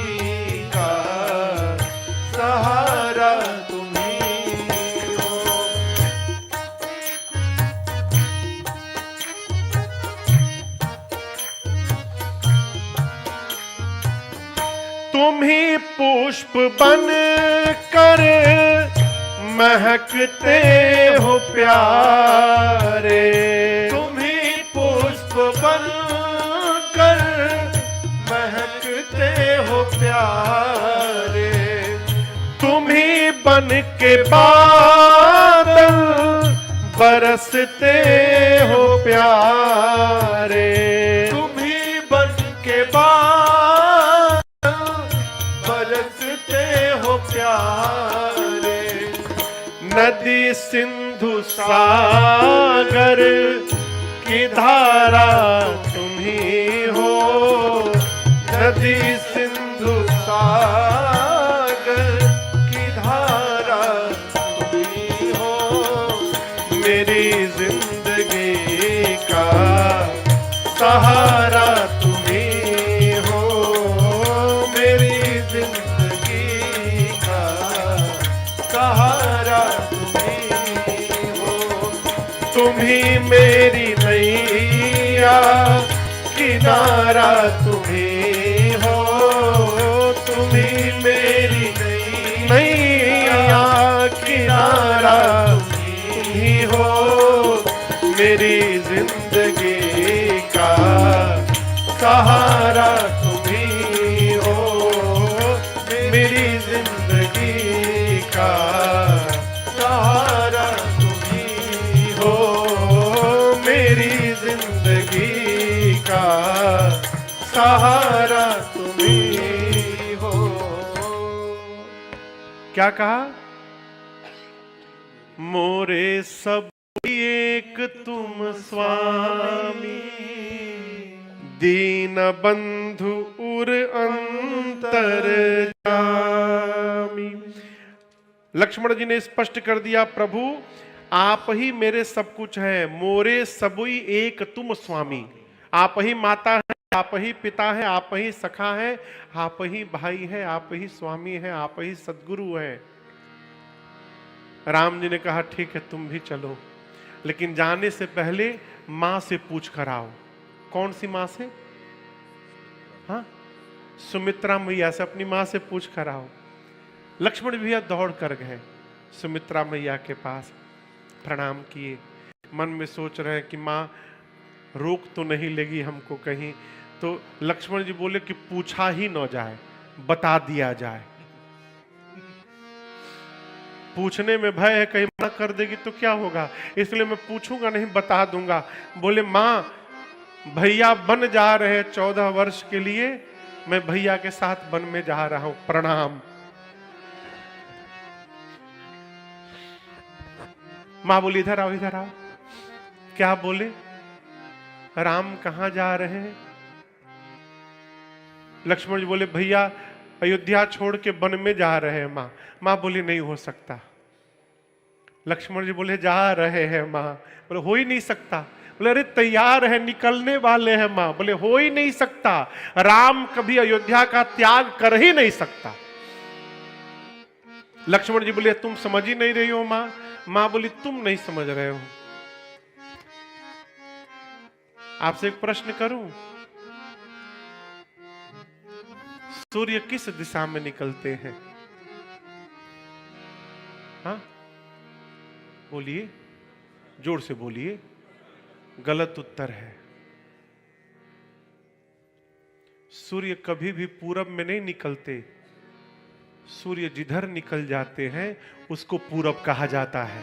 का सहारा, तुम ही हो। तुम ही पुष्प बन कर महकते हो प्यारे, तुम ही पुष्प बन कर महकते हो प्यारे, तुम ही बन के बादल बरसते हो प्यारे, तुम ही बन के बादल बरसते हो प्यारे, नदी सिंधु सिंधु सागर की धारा तुम ही हो। नदी सिंधु सागर की धारा तुम ही हो। मेरी जिंदगी का सहारा तुम ही हो। मेरी जिंदगी का सहारा तुम ही हो। तुम ही मेरी नैया किनारा तुम ही हो। तुम ही मेरी नैया किनारा तुम ही हो। मेरी जिंदगी का सहारा तुम ही हो। मेरी जिंदगी का सहारा तुम ही हो। मेरी जिंदगी का सहारा तुम ही हो। क्या कहा? मोरे सब एक तुम स्वामी, दीन बंधु उर अंतर जामी। लक्ष्मण जी ने स्पष्ट कर दिया, प्रभु आप ही मेरे सब कुछ हैं। मोरे सबुई एक तुम स्वामी। आप ही माता है, आप ही पिता है, आप ही सखा है, आप ही भाई है, आप ही स्वामी है, आप ही सद्गुरु है। राम जी ने कहा ठीक है तुम भी चलो, लेकिन जाने से पहले मां से पूछ कर आओ। कौन सी मां से? हाँ, सुमित्रा मैया से, अपनी मां से पूछ कर आओ। लक्ष्मण भैया दौड़ कर गए सुमित्रा मैया के पास, प्रणाम किए। मन में सोच रहे हैं कि मां रोक तो नहीं लेगी हमको कहीं। तो लक्ष्मण जी बोले कि पूछा ही न जाए, बता दिया जाए। पूछने में भय है, कहीं मना कर देगी तो क्या होगा, इसलिए मैं पूछूंगा नहीं, बता दूंगा। बोले मां भैया बन जा रहे 14 वर्ष के लिए, मैं भैया के साथ वन में जा रहा हूं, प्रणाम। मां बोली इधर आओ, इधर आओ। क्या बोले? राम कहां जा रहे हैं? लक्ष्मण जी बोले भैया अयोध्या छोड़ के वन में जा रहे हैं मां। मां बोली नहीं हो सकता। लक्ष्मण जी बोले जा रहे हैं मां। बोले हो ही नहीं सकता। बोले अरे तैयार है, निकलने वाले हैं मां। बोले हो ही नहीं सकता, राम कभी अयोध्या का त्याग कर ही नहीं सकता। लक्ष्मण जी बोले तुम समझ ही नहीं रही हो मां। मां बोली तुम नहीं समझ रहे हो। आपसे एक प्रश्न करूं, सूर्य किस दिशा में निकलते हैं? हाँ बोलिए, जोर से बोलिए। गलत उत्तर है। सूर्य कभी भी पूरब में नहीं निकलते। सूर्य जिधर निकल जाते हैं उसको पूरब कहा जाता है।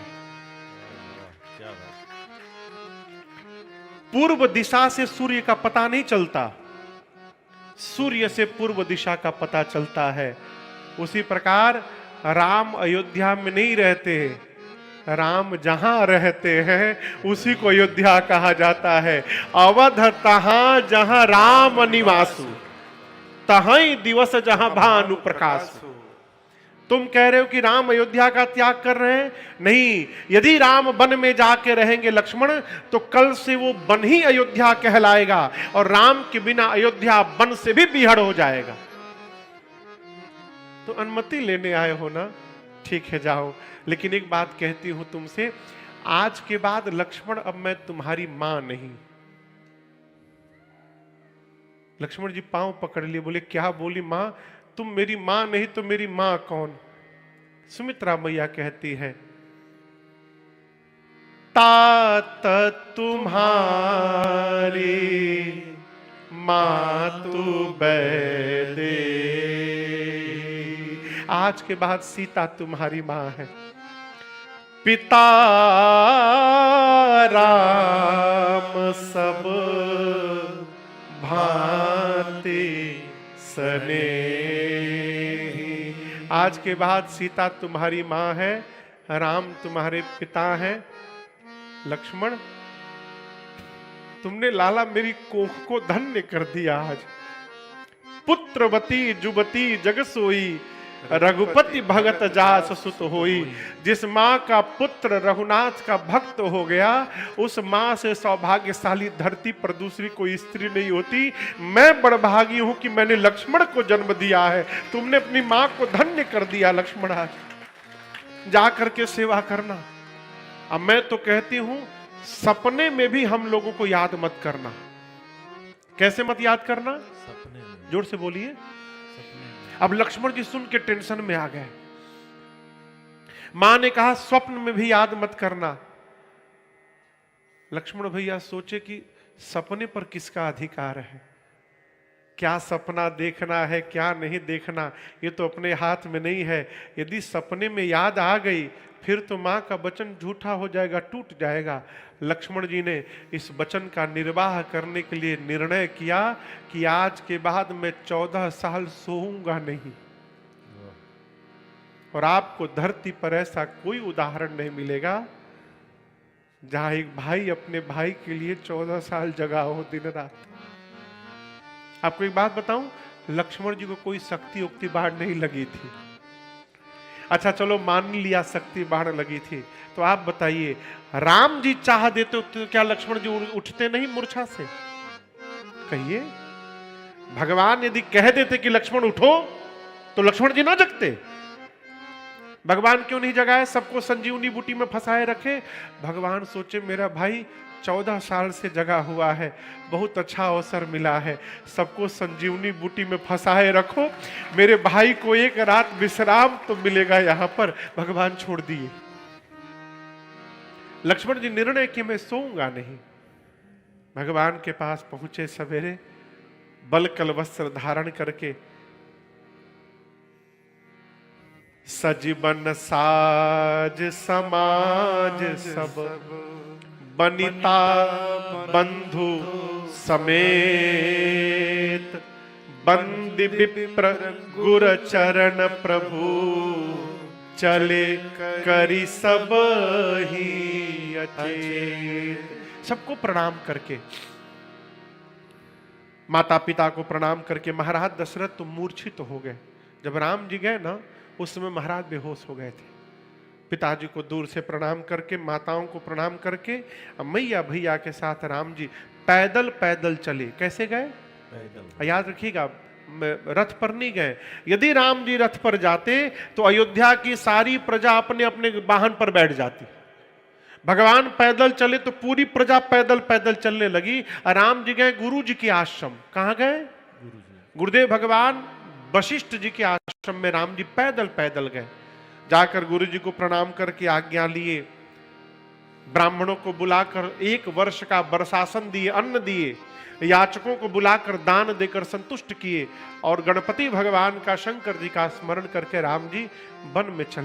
पूर्व दिशा से सूर्य का पता नहीं चलता, सूर्य से पूर्व दिशा का पता चलता है। उसी प्रकार राम अयोध्या में नहीं रहते, राम जहां रहते हैं उसी को अयोध्या कहा जाता है। अवध तहां जहां राम निवासु, तहां दिवस जहां भानु प्रकाशु। तुम कह रहे हो कि राम अयोध्या का त्याग कर रहे हैं? नहीं, यदि राम वन में जाके रहेंगे लक्ष्मण, तो कल से वो वन ही अयोध्या कहलाएगा और राम के बिना अयोध्या वन से भी बिहड़ हो जाएगा। तो अनुमति लेने आए हो ना, ठीक है जाओ। लेकिन एक बात कहती हूं तुमसे, आज के बाद लक्ष्मण अब मैं तुम्हारी मां नहीं। लक्ष्मण जी पांव पकड़ लिए, बोले क्या बोली मां? तुम मेरी मां नहीं तो मेरी मां कौन? सुमित्रा मैया कहती है तात तुम्हारी मां तू बैदे। आज के बाद सीता तुम्हारी मां है। पिता राम सब भांति सने। आज के बाद सीता तुम्हारी मां है, राम तुम्हारे पिता हैं लक्ष्मण, तुमने लाला मेरी कोख को धन्य कर दिया। आज पुत्रवती जुबती जग सोई, रघुपति भगत जास सुत होई। जिस माँ का पुत्र रघुनाथ का भक्त हो गया, उस माँ से सौभाग्यशाली धरती पर दूसरी कोई स्त्री नहीं होती। मैं बड़भागी हूं कि मैंने लक्ष्मण को जन्म दिया है। तुमने अपनी माँ को धन्य कर दिया लक्ष्मण। आज जा करके सेवा करना। अब मैं तो कहती हूं सपने में भी हम लोगों को याद मत करना। कैसे मत याद करना? सपने में। जोर से बोलिए। अब लक्ष्मण जी सुन के टेंशन में आ गए। मां ने कहा स्वप्न में भी याद मत करना। लक्ष्मण भैया सोचे कि सपने पर किसका अधिकार है, क्या सपना देखना है क्या नहीं देखना, ये तो अपने हाथ में नहीं है। यदि सपने में याद आ गई फिर तो मां का वचन झूठा हो जाएगा, टूट जाएगा। लक्ष्मण जी ने इस वचन का निर्वाह करने के लिए निर्णय किया कि आज के बाद मैं 14 साल सोऊंगा नहीं। और आपको धरती पर ऐसा कोई उदाहरण नहीं मिलेगा जहां एक भाई अपने भाई के लिए 14 साल जगा हो दिन रात। आपको एक बात बताऊं, लक्ष्मण जी को कोई शक्ति उक्ति बाढ़ नहीं लगी थी। अच्छा चलो मान लिया शक्ति बाढ़ लगी थी, तो आप बताइए राम जी चाह देते तो क्या लक्ष्मण जी उठते नहीं मूर्छा से? कहिए, भगवान यदि कह देते कि लक्ष्मण उठो तो लक्ष्मण जी ना जगते? भगवान क्यों नहीं जगाए? सबको संजीवनी बूटी में फंसाए रखे। भगवान सोचे मेरा भाई 14 साल से जगा हुआ है, बहुत अच्छा अवसर मिला है, सबको संजीवनी बूटी में फंसाए रखो, मेरे भाई को एक रात विश्राम तो मिलेगा यहां पर। भगवान छोड़ दिए। लक्ष्मण जी निर्णय कि मैं सोऊंगा नहीं। भगवान के पास पहुंचे सवेरे, बलकल वस्त्र धारण करके, सजीवन साज समाज सब, बनिता बंधु समेत, बंदी विप्र गुर चरण प्रभु, चले करी सब ही अचेत। सबको प्रणाम करके, माता पिता को प्रणाम करके महाराज दशरथ तो मूर्छित हो गए। जब राम जी गए ना, उस समय महाराज बेहोश हो गए थे। पिताजी को दूर से प्रणाम करके, माताओं को प्रणाम करके, मैया भैया के साथ राम जी पैदल पैदल चले। कैसे गए? पैदल। याद रखिएगा, रथ पर नहीं गए। यदि राम जी रथ पर जाते तो अयोध्या की सारी प्रजा अपने अपने वाहन पर बैठ जाती। भगवान पैदल चले तो पूरी प्रजा पैदल पैदल चलने लगी। राम जी गए गुरु जी के आश्रम। कहां गए? गुरुदेव भगवान वशिष्ठ जी के आश्रम में राम जी पैदल पैदल गए। जाकर गुरु जी को प्रणाम करके आज्ञा लिए, ब्राह्मणों को बुलाकर 1 वर्ष का वर्षासन दिए, अन्न दिए, याचकों को बुलाकर दान देकर संतुष्ट किए, और गणपति भगवान का, शंकर जी का स्मरण करके राम जी वन में चले।